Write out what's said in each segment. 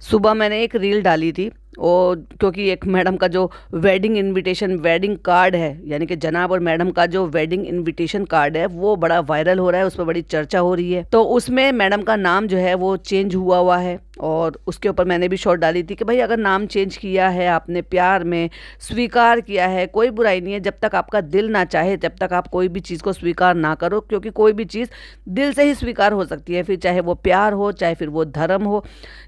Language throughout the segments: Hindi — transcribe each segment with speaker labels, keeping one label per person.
Speaker 1: सुबह मैंने एक रील डाली थी और क्योंकि एक मैडम का जो वेडिंग इनविटेशन वेडिंग कार्ड है, यानी कि जनाब और मैडम का जो वेडिंग इनविटेशन कार्ड है वो बड़ा वायरल हो रहा है, उस पर बड़ी चर्चा हो रही है। तो उसमें मैडम का नाम जो है वो चेंज हुआ हुआ है और उसके ऊपर मैंने भी शॉर्ट डाली थी कि भाई अगर नाम चेंज किया है आपने, प्यार में स्वीकार किया है, कोई बुराई नहीं है। जब तक आपका दिल ना चाहे तब तक आप कोई भी चीज़ को स्वीकार ना करो, क्योंकि कोई भी चीज़ दिल से ही स्वीकार हो सकती है। फिर चाहे वो प्यार हो, चाहे फिर वो धर्म हो,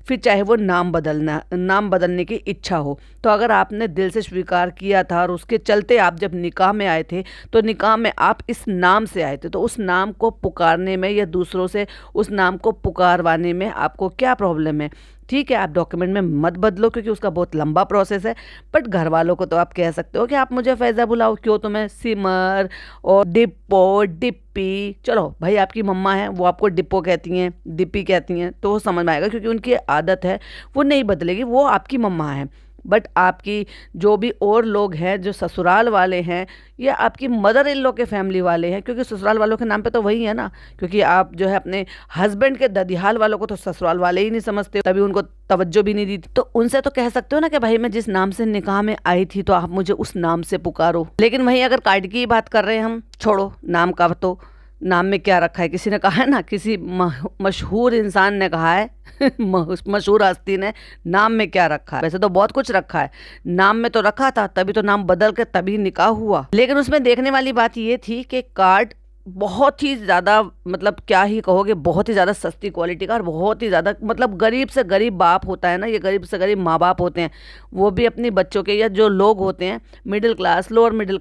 Speaker 1: फिर चाहे वो नाम बदलने की इच्छा हो। तो अगर आपने दिल से स्वीकार किया था और उसके चलते आप जब निकाह में आए थे तो निकाह में आप इस नाम से आए थे, तो उस नाम को पुकारने में या दूसरों से उस नाम को पुकारवाने में आपको क्या प्रॉब्लम है? ठीक है, आप डॉक्यूमेंट में मत बदलो क्योंकि उसका बहुत लंबा प्रोसेस है, बट घर वालों को तो आप कह सकते हो कि आप मुझे फैज़ा बुलाओ, क्यों तुम्हें सिमर और डिप्पो डिप्पी। चलो भाई, आपकी मम्मा है वो आपको डिप्पो कहती हैं, डिप्पी कहती हैं, तो वो समझ में आएगा क्योंकि उनकी आदत है, वो नहीं बदलेगी, वो आपकी मम्मा है। बट आपकी जो भी और लोग हैं जो ससुराल वाले हैं या आपकी मदर इन लॉ के फैमिली वाले हैं, क्योंकि ससुराल वालों के नाम पे तो वही है ना, क्योंकि आप जो है अपने हस्बैंड के ददियाल वालों को तो ससुराल वाले ही नहीं समझते, तभी उनको तवज्जो भी नहीं दी थी। तो उनसे तो कह सकते हो ना कि भाई मैं जिस नाम से निकाह में आई थी तो आप मुझे उस नाम से पुकारो। लेकिन वहीं अगर कार्ड की बात कर रहे हैं हम, छोड़ो नाम का, तो नाम में क्या रखा है? किसी ने कहा है ना, किसी मशहूर इंसान ने कहा है मशहूर हस्ती ने, नाम में क्या रखा है? वैसे तो बहुत कुछ रखा है, नाम में तो रखा था, तभी तो नाम बदल के तभी निकाह हुआ। लेकिन उसमें देखने वाली बात ये थी कि कार्ड बहुत ही ज़्यादा, मतलब क्या ही कहोगे, बहुत ही ज़्यादा सस्ती क्वालिटी का और बहुत ही ज़्यादा, मतलब गरीब से गरीब बाप होता है ना, ये गरीब से गरीब माँ बाप होते हैं, वो भी अपनी बच्चों के, या जो लोग होते हैं middle class, lower middle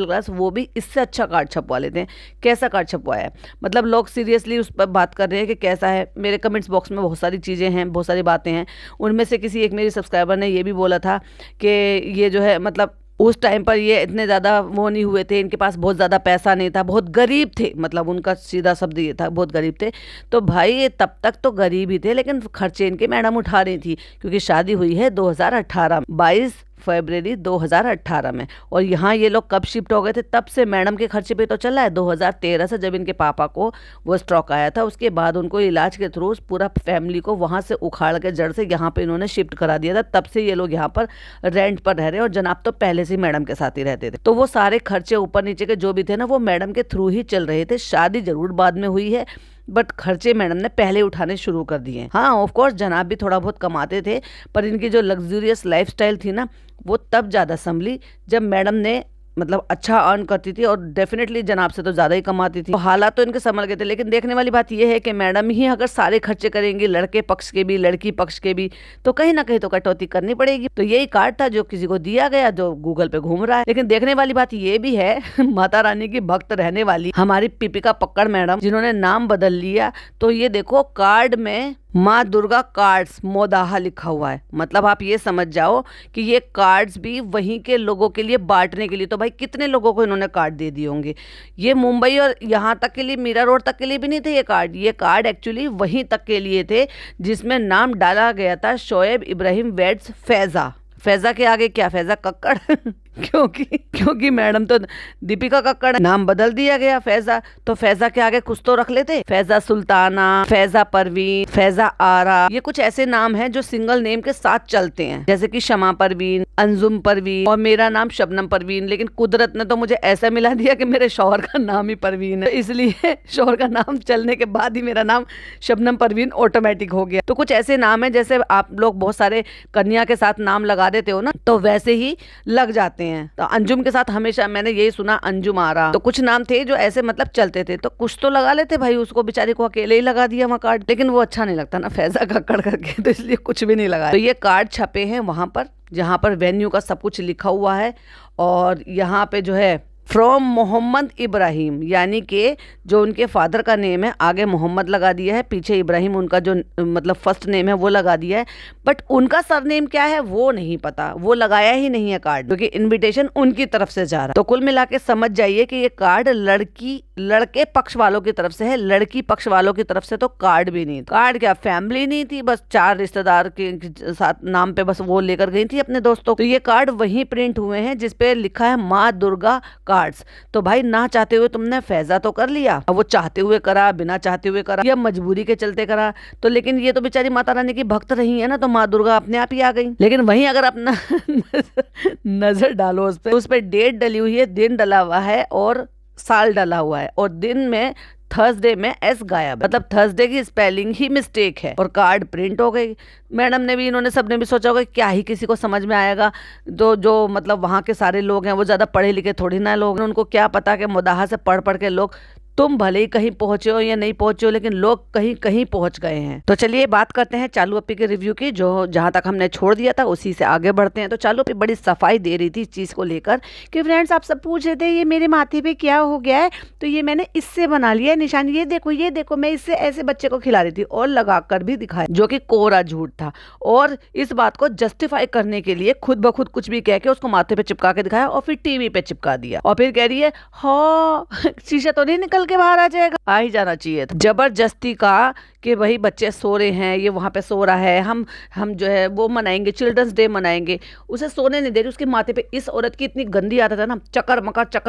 Speaker 1: class, वो भी इससे अच्छा कार्ड छपवा लेते हैं। कैसा कार्ड छपवाया है? मतलब लोग सीरियसली उस पर बात कर रहे हैं कि कैसा है। मेरे कमेंट्स बॉक्स में बहुत सारी चीज़ें हैं, बहुत सारी बातें हैं। उनमें से किसी एक मेरी सब्सक्राइबर ने ये भी बोला था कि ये जो है, मतलब उस टाइम पर ये इतने ज़्यादा वो नहीं हुए थे, इनके पास बहुत ज़्यादा पैसा नहीं था, बहुत गरीब थे, मतलब उनका सीधा शब्द ये था, बहुत गरीब थे। तो भाई ये तब तक तो गरीब ही थे, लेकिन खर्चे इनके मैडम उठा रही थी, क्योंकि शादी हुई है 2018 22 फरवरी 2018 में, और यहाँ ये लोग कब शिफ्ट हो गए थे? तब से मैडम के खर्चे पे तो चला है 2013 से, जब इनके पापा को वो स्ट्रोक आया था। उसके बाद उनको इलाज के थ्रू पूरा फैमिली को वहाँ से उखाड़ के जड़ से यहाँ पे इन्होंने शिफ्ट करा दिया था। तब से ये लोग यहाँ पर रेंट पर रह रहे हैं, और जनाब तो पहले से ही मैडम के साथ ही रहते थे। तो वो सारे खर्चे ऊपर नीचे के जो भी थे ना, वो मैडम के थ्रू ही चल रहे थे। शादी जरूर बाद में हुई है, बट खर्चे मैडम ने पहले उठाने शुरू कर दिए। हाँ, ऑफ कोर्स जनाब भी थोड़ा बहुत कमाते थे, पर इनकी जो लग्जूरियस लाइफस्टाइल थी ना, वो तब ज़्यादा संभली जब मैडम ने, मतलब अच्छा अर्न करती थी, और डेफिनेटली जनाब से तो ज़्यादा ही कमाती थी। तो हालात तो इनके संभल गए थे। लेकिन देखने वाली बात यह है कि मैडम ही अगर सारे खर्चे करेंगी, लड़के पक्ष के भी लड़की पक्ष के भी, तो कहीं ना कहीं तो कटौती करनी पड़ेगी। तो यही कार्ड था जो किसी को दिया गया, जो गूगल पे घूम रहा है। लेकिन देखने वाली बात यह भी है माता रानी की भक्त रहने वाली हमारी पीपिका पक्कड़ मैडम, जिन्होंने नाम बदल लिया, तो ये देखो कार्ड में माँ दुर्गा कार्ड्स मोदाहा लिखा हुआ है। मतलब आप ये समझ जाओ कि ये कार्ड्स भी वहीं के लोगों के लिए बांटने के लिए। तो भाई कितने लोगों को इन्होंने कार्ड दे दिए होंगे? ये मुंबई और यहाँ तक के लिए, मीरा रोड तक के लिए भी नहीं थे ये कार्ड एक्चुअली वहीं तक के लिए थे, जिसमें नाम डाला गया था शोएब इब्राहिम वेड्स फैज़ा। फैज़ा के आगे क्या? फैज़ा कक्कड़ क्योंकि मैडम तो दीपिका कक्कड़, नाम बदल दिया गया फैज़ा, तो फैज़ा के आगे कुछ तो रख लेते। फैज़ा सुल्ताना, फैज़ा परवीन, फैज़ा आरा, ये कुछ ऐसे नाम हैं जो सिंगल नेम के साथ चलते हैं, जैसे कि शमा परवीन, अंजुम परवीन, और मेरा नाम शबनम परवीन। लेकिन कुदरत ने तो मुझे ऐसा मिला दिया कि मेरे शौहर का नाम ही परवीन है, इसलिए शौहर का नाम चलने के बाद ही मेरा नाम शबनम परवीन ऑटोमेटिक हो गया। तो कुछ ऐसे नाम है, जैसे आप लोग बहुत सारे कन्या के साथ नाम लगा देते हो ना, तो वैसे ही लग जाते हैं। तो अंजुम के साथ हमेशा मैंने यही सुना, अंजुम आरा। तो कुछ नाम थे जो ऐसे मतलब चलते थे, तो कुछ तो लगा लेते भाई। उसको बेचारी को अकेले ही लगा दिया वहाँ कार्ड, लेकिन वो अच्छा नहीं लगता ना फैज़ा कक्कड़ करके, तो इसलिए कुछ भी नहीं लगा। तो ये कार्ड छपे हैं वहां पर, जहां पर वेन्यू का सब कुछ लिखा हुआ है, और यहाँ पे जो है फ्रॉम मोहम्मद इब्राहिम, यानी कि जो उनके फादर का नेम है, आगे मोहम्मद लगा दिया है, पीछे इब्राहिम उनका जो मतलब फर्स्ट नेम है वो लगा दिया है, बट उनका सरनेम क्या है वो नहीं पता, वो लगाया ही नहीं है कार्ड, क्योंकि इनविटेशन उनकी तरफ से जा रहा है। तो कुल मिला के समझ जाइए कि ये कार्ड लड़के पक्ष वालों की तरफ से है, लड़की पक्ष वालों की तरफ से तो कार्ड भी नहीं। कार्ड क्या, फैमिली नहीं थी, बस 4 रिश्तेदार के साथ नाम पे बस वो लेकर गई थी अपने दोस्तों। तो ये कार्ड वहीं प्रिंट हुए हैं जिसपे लिखा है माँ दुर्गा कार्ड्स। तो भाई ना चाहते हुए तुमने फैजा तो कर लिया, अब वो चाहते हुए करा, बिना चाहते हुए करा, या मजबूरी के चलते करा, तो लेकिन ये तो बेचारी माता रानी की भक्त रही है ना, तो माँ दुर्गा अपने आप ही आ गई। लेकिन वहीं अगर अपना नजर डालो उस पे डेट डली हुई है, दिन डला हुआ है और साल डला हुआ है, और दिन में थर्सडे में एस गायब, मतलब थर्सडे की स्पेलिंग ही मिस्टेक है, और कार्ड प्रिंट हो गई। मैडम ने भी, इन्होंने सबने भी सोचा होगा क्या ही किसी को समझ में आएगा, तो जो मतलब वहाँ के सारे लोग हैं वो ज़्यादा पढ़े लिखे थोड़ी ना लोग, उनको क्या पता कि मुदाहा से पढ़ पढ़ के लोग, तुम भले ही कहीं पहुंचे हो या नहीं पहुंचे हो, लेकिन लोग कहीं कहीं पहुंच गए हैं। तो चलिए बात करते हैं चालू अप्पी के रिव्यू की, जो जहां तक हमने छोड़ दिया था उसी से आगे बढ़ते हैं। तो चालू अप्पी बड़ी सफाई दे रही थी इस चीज़ को लेकर कि फ्रेंड्स आप सब पूछ रहे थे ये मेरे माथे पे क्या हो गया है, तो ये मैंने इससे बना लिया है निशान, ये देखो मैं इससे ऐसे बच्चे को खिला रही थी, और लगा कर भी दिखाया, जो कि कोरा झूठ था। और इस बात को जस्टिफाई करने के लिए खुद ब खुद कुछ भी कह के उसको माथे पे चिपका के दिखाया, और फिर टीवी पे चिपका दिया, और फिर कह रही है हाँ शीशा तो नहीं निकल के बाहर आ जाएगा, आ ही जाना चाहिए था। जबरदस्ती का कि वही बच्चे सो रहे हैं, ये वहाँ पे सो रहा है, हम जो है वो मनाएंगे, चिल्ड्रंस डे मनाएंगे, उसे सोने नहीं दे रही। उसके माथे पे इस औरत की इतनी गंदी आदत है ना, चकर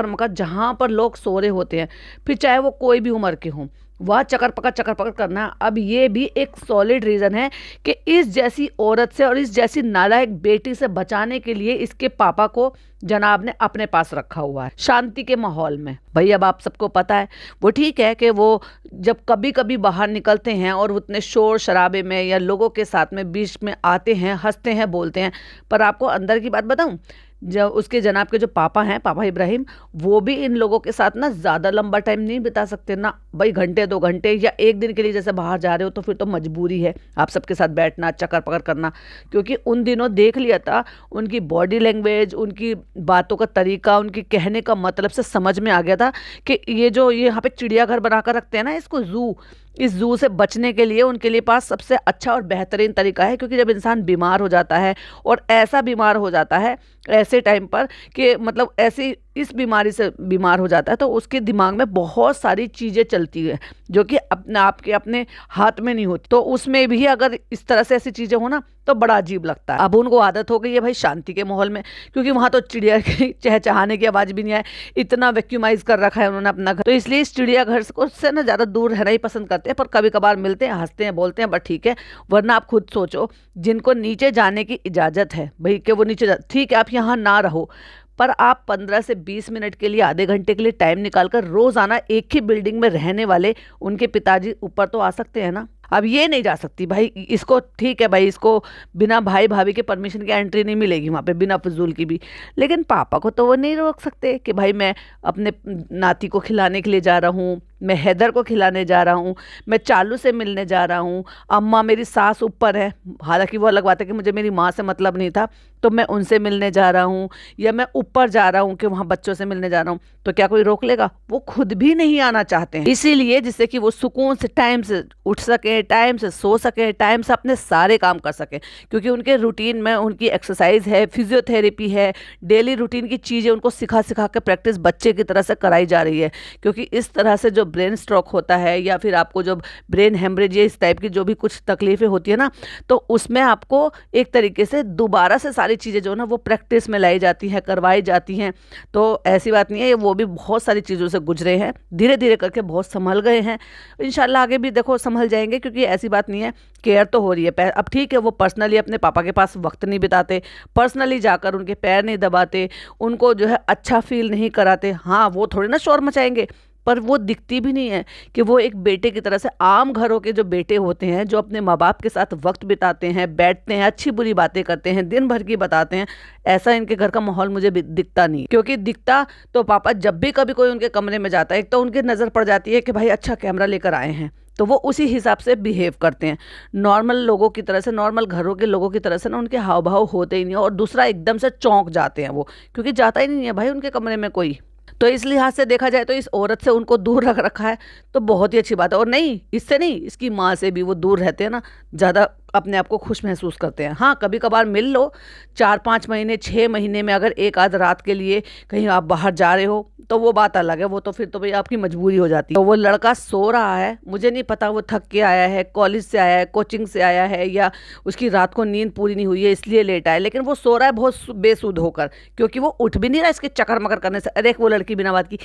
Speaker 1: मकर जहाँ पर लोग सो रहे होते हैं, फिर चाहे वो कोई भी उम्र के हों, वह चकर पकड़ करना। अब ये भी एक सॉलिड रीज़न है कि इस जैसी औरत से और इस जैसी नालायक बेटी से बचाने के लिए इसके पापा को जनाब ने अपने पास रखा हुआ है शांति के माहौल में। भाई अब आप सबको पता है, वो ठीक है कि वो जब कभी कभी बाहर निकलते हैं और उतने शोर शराबे में या लोगों के साथ में बीच में आते हैं, हंसते हैं, बोलते हैं, पर आपको अंदर की बात बताऊं, जब उसके जनाब के जो पापा हैं, पापा इब्राहिम, वो भी इन लोगों के साथ ना ज़्यादा लंबा टाइम नहीं बिता सकते ना भाई, घंटे 2 घंटे या एक दिन के लिए जैसे बाहर जा रहे हो, तो फिर तो मजबूरी है आप सबके साथ बैठना, चक्कर पकड़ करना। क्योंकि उन दिनों देख लिया था, उनकी बॉडी लैंग्वेज, उनकी बातों का तरीका, उनकी कहने का मतलब से समझ में आ गया था कि ये जो ये यहाँ पे चिड़ियाघर बना कर रखते हैं ना, इसको ज़ू, इस जू से बचने के लिए उनके लिए पास सबसे अच्छा और बेहतरीन तरीका है। क्योंकि जब इंसान बीमार हो जाता है, और ऐसा बीमार हो जाता है ऐसे टाइम पर कि मतलब ऐसी इस बीमारी से बीमार हो जाता है, तो उसके दिमाग में बहुत सारी चीज़ें चलती हैं जो कि अपने आप के अपने हाथ में नहीं होती। तो उसमें भी अगर इस तरह से ऐसी चीज़ें हो ना, तो बड़ा अजीब लगता है। अब उनको आदत हो गई है भाई शांति के माहौल में, क्योंकि वहाँ तो चिड़िया की चहचहाने की आवाज़ भी नहीं आए, इतना वैक्यूमाइज कर रखा है उन्होंने अपना घर, तो इसलिए इस चिड़ियाघर से ना ज़्यादा दूर रहना ही पसंद करते हैं। पर कभी कभार मिलते हैं, हंसते हैं, बोलते हैं, बट ठीक है। वरना आप खुद सोचो, जिनको नीचे जाने की इजाज़त है भाई कि वो नीचे ठीक है, आप यहाँ ना रहो, पर आप 15 से 20 मिनट के लिए, आधे घंटे के लिए टाइम निकालकर रोज़ाना एक ही बिल्डिंग में रहने वाले उनके पिताजी ऊपर तो आ सकते हैं ना। अब ये नहीं जा सकती भाई, इसको ठीक है भाई, इसको बिना भाई भाभी के परमिशन की एंट्री नहीं मिलेगी वहाँ पे, बिना फजूल की भी। लेकिन पापा को तो वो नहीं रोक सकते कि भाई मैं अपने नाती को खिलाने के लिए जा रहा हूँ, मैं हैदर को खिलाने जा रहा हूँ, मैं चालू से मिलने जा रहा हूँ, अम्मा मेरी सास ऊपर है, हालांकि वो अलग बात है कि मुझे मेरी माँ से मतलब नहीं था, तो मैं उनसे मिलने जा रहा हूँ, या मैं ऊपर जा रहा हूँ कि वहाँ बच्चों से मिलने जा रहा हूँ, तो क्या कोई रोक लेगा? वो खुद भी नहीं आना चाहते हैं। इसीलिए जिससे कि वो सुकून से टाइम से उठ सके, टाइम से सो सके, टाइम से अपने सारे काम कर सके, क्योंकि उनके रूटीन में उनकी एक्सरसाइज है, फिजियोथेरेपी है, डेली रूटीन की चीज़ें उनको सिखा के प्रैक्टिस बच्चे की तरह से कराई जा रही है। क्योंकि इस तरह से जो ब्रेन स्ट्रोक होता है, या फिर आपको जब ब्रेन हेमरेज, इस टाइप की जो भी कुछ तकलीफें होती है ना, तो उसमें आपको एक तरीके से दोबारा से सारी चीज़ें जो ना वो प्रैक्टिस में लाई जाती हैं, करवाई जाती हैं। तो ऐसी बात नहीं है, वो भी बहुत सारी चीज़ों से गुजरे हैं, धीरे धीरे करके बहुत संभल गए हैं। इंशाल्लाह आगे भी देखो संभल जाएंगे, क्योंकि ऐसी बात नहीं है, केयर तो हो रही है। अब ठीक है, वो पर्सनली अपने पापा के पास वक्त नहीं बिताते, पर्सनली जाकर उनके पैर नहीं दबाते, उनको जो है अच्छा फील नहीं कराते। हाँ, वो थोड़ी ना शोर मचाएंगे, पर वो दिखती भी नहीं है कि वो एक बेटे की तरह से, आम घरों के जो बेटे होते हैं जो अपने माँ बाप के साथ वक्त बिताते हैं, बैठते हैं, अच्छी बुरी बातें करते हैं, दिन भर की बताते हैं, ऐसा इनके घर का माहौल मुझे दिखता नहीं। क्योंकि दिखता तो पापा जब भी कभी कोई उनके कमरे में जाता है, एक तो उनकी नज़र पड़ जाती है कि भाई अच्छा कैमरा लेकर आए हैं, तो वो उसी हिसाब से बिहेव करते हैं। नॉर्मल लोगों की तरह से, नॉर्मल घरों के लोगों की तरह से ना उनके हाव भाव होते ही नहीं है। और दूसरा, एकदम से चौंक जाते हैं वो, क्योंकि जाता ही नहीं है भाई उनके कमरे में कोई। तो इस लिहाज से देखा जाए तो इस औरत से उनको दूर रख रखा है, तो बहुत ही अच्छी बात है। और नहीं, इससे नहीं, इसकी माँ से भी वो दूर रहते हैं ना, ज़्यादा अपने आप को खुश महसूस करते हैं। हाँ, कभी कभार मिल लो, 4-5 महीने 6 महीने में अगर एक आध रात के लिए कहीं आप बाहर जा रहे हो तो वो बात अलग है, वो तो फिर तो भाई आपकी मजबूरी हो जाती है। तो वो लड़का सो रहा है, मुझे नहीं पता वो थक के आया है, कॉलेज से आया है, कोचिंग से आया है, या उसकी रात को नींद पूरी नहीं हुई है इसलिए लेट आया, लेकिन वो सो रहा है बहुत बेसुध होकर, क्योंकि वो उठ भी नहीं रहा इसके चक्कर मकर करने से। अरे वो लड़की बिना बात की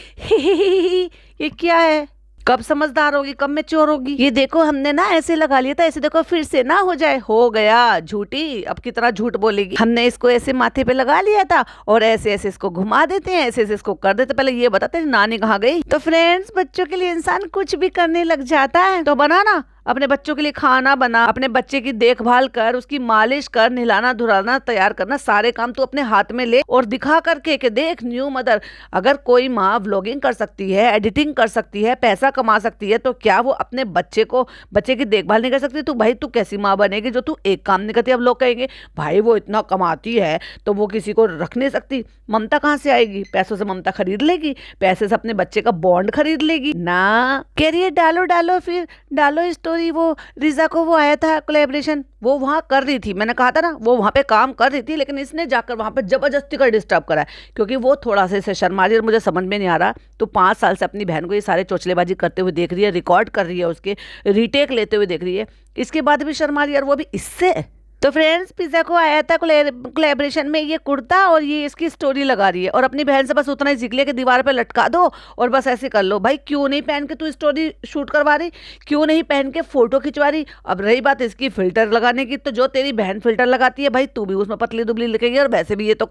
Speaker 1: ये क्या है, कब समझदार होगी, कब मैच्योर होगी। ये देखो हमने ना ऐसे लगा लिया था, ऐसे देखो फिर से ना हो जाए। हो गया, झूठी अब कितना झूठ बोलेगी। हमने इसको ऐसे माथे पे लगा लिया था और ऐसे ऐसे इसको घुमा देते हैं, ऐसे ऐसे इसको कर देते। पहले ये बताते नानी कहाँ गई। तो फ्रेंड्स, बच्चों के लिए इंसान कुछ भी करने लग जाता है। तो बनाना, अपने बच्चों के लिए खाना बना, अपने बच्चे की देखभाल कर, उसकी मालिश कर, नहलाना धुलाना तैयार करना, सारे काम तू अपने हाथ में ले और दिखा करके कि देख न्यू मदर। अगर कोई माँ व्लॉगिंग कर सकती है, एडिटिंग कर सकती है, पैसा कमा सकती है, तो क्या वो अपने बच्चे की देखभाल नहीं कर सकती? तू भाई तू कैसी माँ बनेगी जो तू एक काम नहीं करती? अब लोग कहेंगे भाई वो इतना कमाती है तो वो किसी को रख नहीं सकती। ममता कहाँ से आएगी? पैसों से ममता खरीद लेगी, पैसे से अपने बच्चे का बॉन्ड खरीद लेगी ना। करिए डालो फिर डालो स्टोरी। वो रिजा को वो आया था कोलैबोरेशन, वो वहां कर रही थी, मैंने कहा था ना वो वहां पे काम कर रही थी, लेकिन इसने जाकर वहां पे जबरदस्ती कर डिस्टर्ब करा है, क्योंकि वो थोड़ा सा इसे शर्मा रही है और मुझे समझ में नहीं आ रहा। तो 5 साल से अपनी बहन को ये सारे चोचलेबाजी करते हुए देख रही है, रिकॉर्ड कर रही है, उसके रीटेक लेते हुए देख रही है, इसके बाद भी शर्मा रही है, और वो भी इससे। तो फ्रेंड्स, पिज़्ज़ा को आया था कोलैबोरेशन में ये कुर्ता, और ये इसकी स्टोरी लगा रही है, और अपनी बहन से बस उतना ही सीख लिया कि दीवार पे लटका दो और बस ऐसे कर लो। भाई क्यों नहीं पहन के तू स्टोरी शूट करवा रही, क्यों नहीं पहन के फोटो खिंचवा रही? अब रही बात इसकी फिल्टर लगाने की, तो जो तेरी बहन फिल्टर लगाती है भाई तू भी उसमें पतली दुबली लिखेगी, और वैसे भी ये तो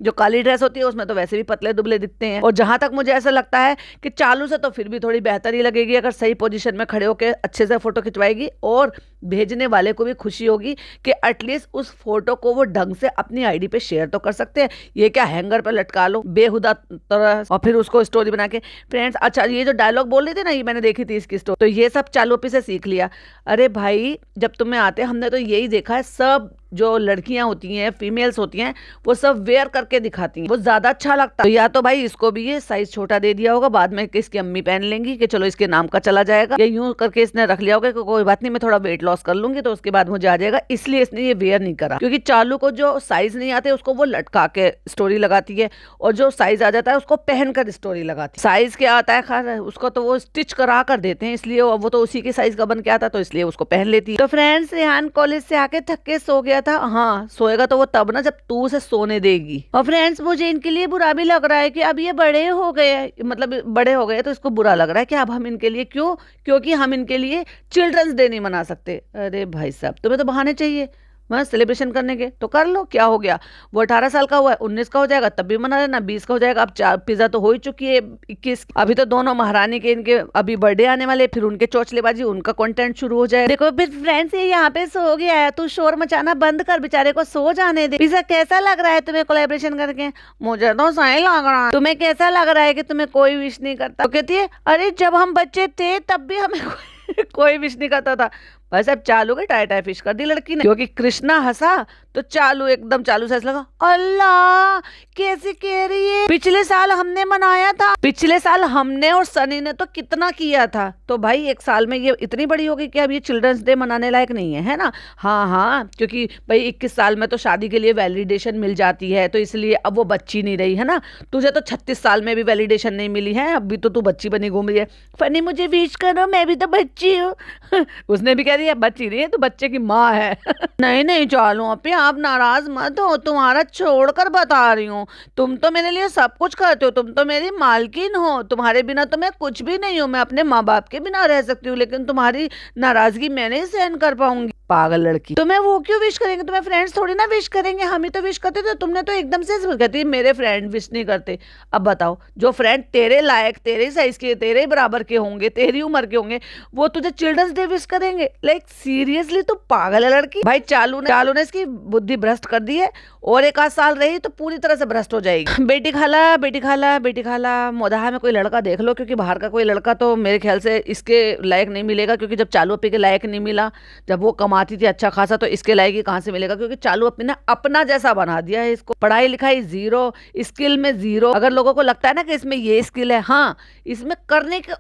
Speaker 1: जो काली ड्रेस होती है उसमें तो वैसे भी पतले दुबले दिखते हैं। और जहां तक मुझे ऐसा लगता है कि चालू से तो फिर भी थोड़ी बेहतर ही लगेगी, अगर सही पोजीशन में खड़े होकर अच्छे से फोटो खिंचवाएगी, और भेजने वाले को भी खुशी होगी कि एटलीस्ट उस फोटो को वो ढंग से अपनी आईडी पे शेयर तो कर सकते हैं। ये क्या हैंगर पे लटका लो बेहुदा तरह और फिर उसको स्टोरी बना के। फ्रेंड्स, अच्छा ये जो डायलॉग बोल रही थी ना, ये मैंने देखी थी इसकी स्टोरी, तो ये सब चालू से सीख लिया। अरे भाई जब तुम्हें आते, हमने तो यही देखा है, सब जो लड़कियां होती हैं, फीमेल्स होती हैं, वो सब वेयर करके दिखाती हैं, वो ज्यादा अच्छा लगता है। तो या तो भाई इसको भी ये साइज छोटा दे दिया होगा, बाद में इसकी अम्मी पहन लेंगी कि चलो इसके नाम का चला जाएगा, या यूं करके इसने रख लिया होगा कि कोई बात नहीं मैं थोड़ा वेट लॉस कर लूंगी तो उसके बाद मुझे आ जाएगा, इसलिए इसने ये वेयर नहीं करा। क्योंकि चालू को जो साइज नहीं आते उसको वो लटका के स्टोरी लगाती है, और जो साइज आ जाता है उसको पहनकर स्टोरी लगाती है। साइज क्या आता है खैर उसको तो वो स्टिच करा कर देते हैं, इसलिए वो तो उसी के साइज का बन के आता, तो इसलिए उसको पहन लेती है। तो फ्रेंड्स, रेहान कॉलेज से आके थक के सो गया था। हाँ, सोएगा तो वो तब ना जब तू उसे सोने देगी। और फ्रेंड्स, मुझे इनके लिए बुरा भी लग रहा है कि अब ये बड़े हो गए, मतलब बड़े हो गए, तो इसको बुरा लग रहा है कि अब हम इनके लिए क्योंकि हम इनके लिए चिल्ड्रंस डे नहीं मना सकते। अरे भाई साहब, तुम्हें तो बहाने चाहिए मैं सेलिब्रेशन करने के, तो कर लो, क्या हो गया? वो 18 साल का हुआ है, 19 का हो जाएगा तब भी मना लेना, 20 का हो जाएगा। अब 4 पिज्जा तो हो ही चुकी है, 21। अभी तो दोनों महारानी के इनके अभी बर्थडे आने वाले, फिर उनके चोचलेबाजी, उनका कंटेंट शुरू हो जाए। देखो फिर फ्रेंड्स, ये यहाँ पे सो गया है, तू शोर मचाना बंद कर, बेचारे को सो जाने दे। पिज्जा कैसा लग रहा है तुम्हें कोलैबोरेशन करके? मुझे तो सही लग रहा है। तुम्हें कैसा लग रहा है कि तुम्हें कोई विश नहीं करता? तो कहती है अरे जब हम बच्चे थे तब भी हमें कोई विश नहीं करता था। बस अब चालू के टाई फिश कर दी लड़की ने, क्योंकि कृष्णा हंसा तो चालू एकदम चालू से लगा, अल्लाह कैसे कह रही है, पिछले साल हमने मनाया था, पिछले साल हमने और सनी ने तो कितना किया था। तो भाई एक साल में ये इतनी बड़ी हो गई कि अब ये चिल्ड्रंस डे मनाने लायक नहीं है ना? हाँ, क्योंकि भाई 21 साल में तो शादी के लिए वैलिडेशन मिल जाती है, तो इसलिए अब वो बच्ची नहीं रही है ना। तुझे तो 36 साल में भी वैलिडेशन नहीं मिली है, अभी तो तू बच्ची बनी घूम रही है। फनी मुझे विश करो, मैं भी तो बच्ची हूँ। उसने भी कह दिया बच्ची नहीं है, तो बच्चे की माँ है। नहीं चालू अपी, आप नाराज मत हो, तुम्हारा छोड़कर बता रही हूँ, तुम तो मेरे लिए सब कुछ करते हो, तुम तो मेरी मालकिन हो, तुम्हारे बिना तो मैं कुछ भी नहीं हूँ। मैं अपने माँ बाप के बिना रह सकती हूँ, लेकिन तुम्हारी नाराजगी मैं नहीं सहन कर पाऊंगी। पागल लड़की, तुम्हें वो क्यों विश करेंगे? तुम्हें फ्रेंड्स थोड़ी ना विश करेंगे, हम ही तो विश करते थे, तुमने तो एकदम से कहती मेरे फ्रेंड विश नहीं करते। अब बताओ, जो फ्रेंड तेरे लायक, तेरे साइज के, तेरे बराबर के होंगे, तेरी उम्र के होंगे, वो तुझे चिल्ड्रंस डे विश करेंगे? लाइक सीरियसली, तो पागल है लड़की। भाई चालू ने इसकी बुद्धि भ्रष्ट कर दी है, और 1 आध साल रही तो पूरी तरह से भ्रष्ट हो जाएगी। बेटी खाला मोदाहा में कोई लड़का देख लो, क्योंकि बाहर का कोई लड़का तो मेरे ख्याल से इसके लायक नहीं मिलेगा, क्योंकि जब चालू अपी के लायक नहीं मिला, जब वो कमाती थी अच्छा खासा, तो इसके लायक ही कहाँ से मिलेगा? क्योंकि चालू अपी ने अपना जैसा बना दिया है इसको। पढ़ाई लिखाई जीरो, स्किल में जीरो। अगर लोगों को लगता है ना कि इसमें ये स्किल है, हाँ इसमें करने का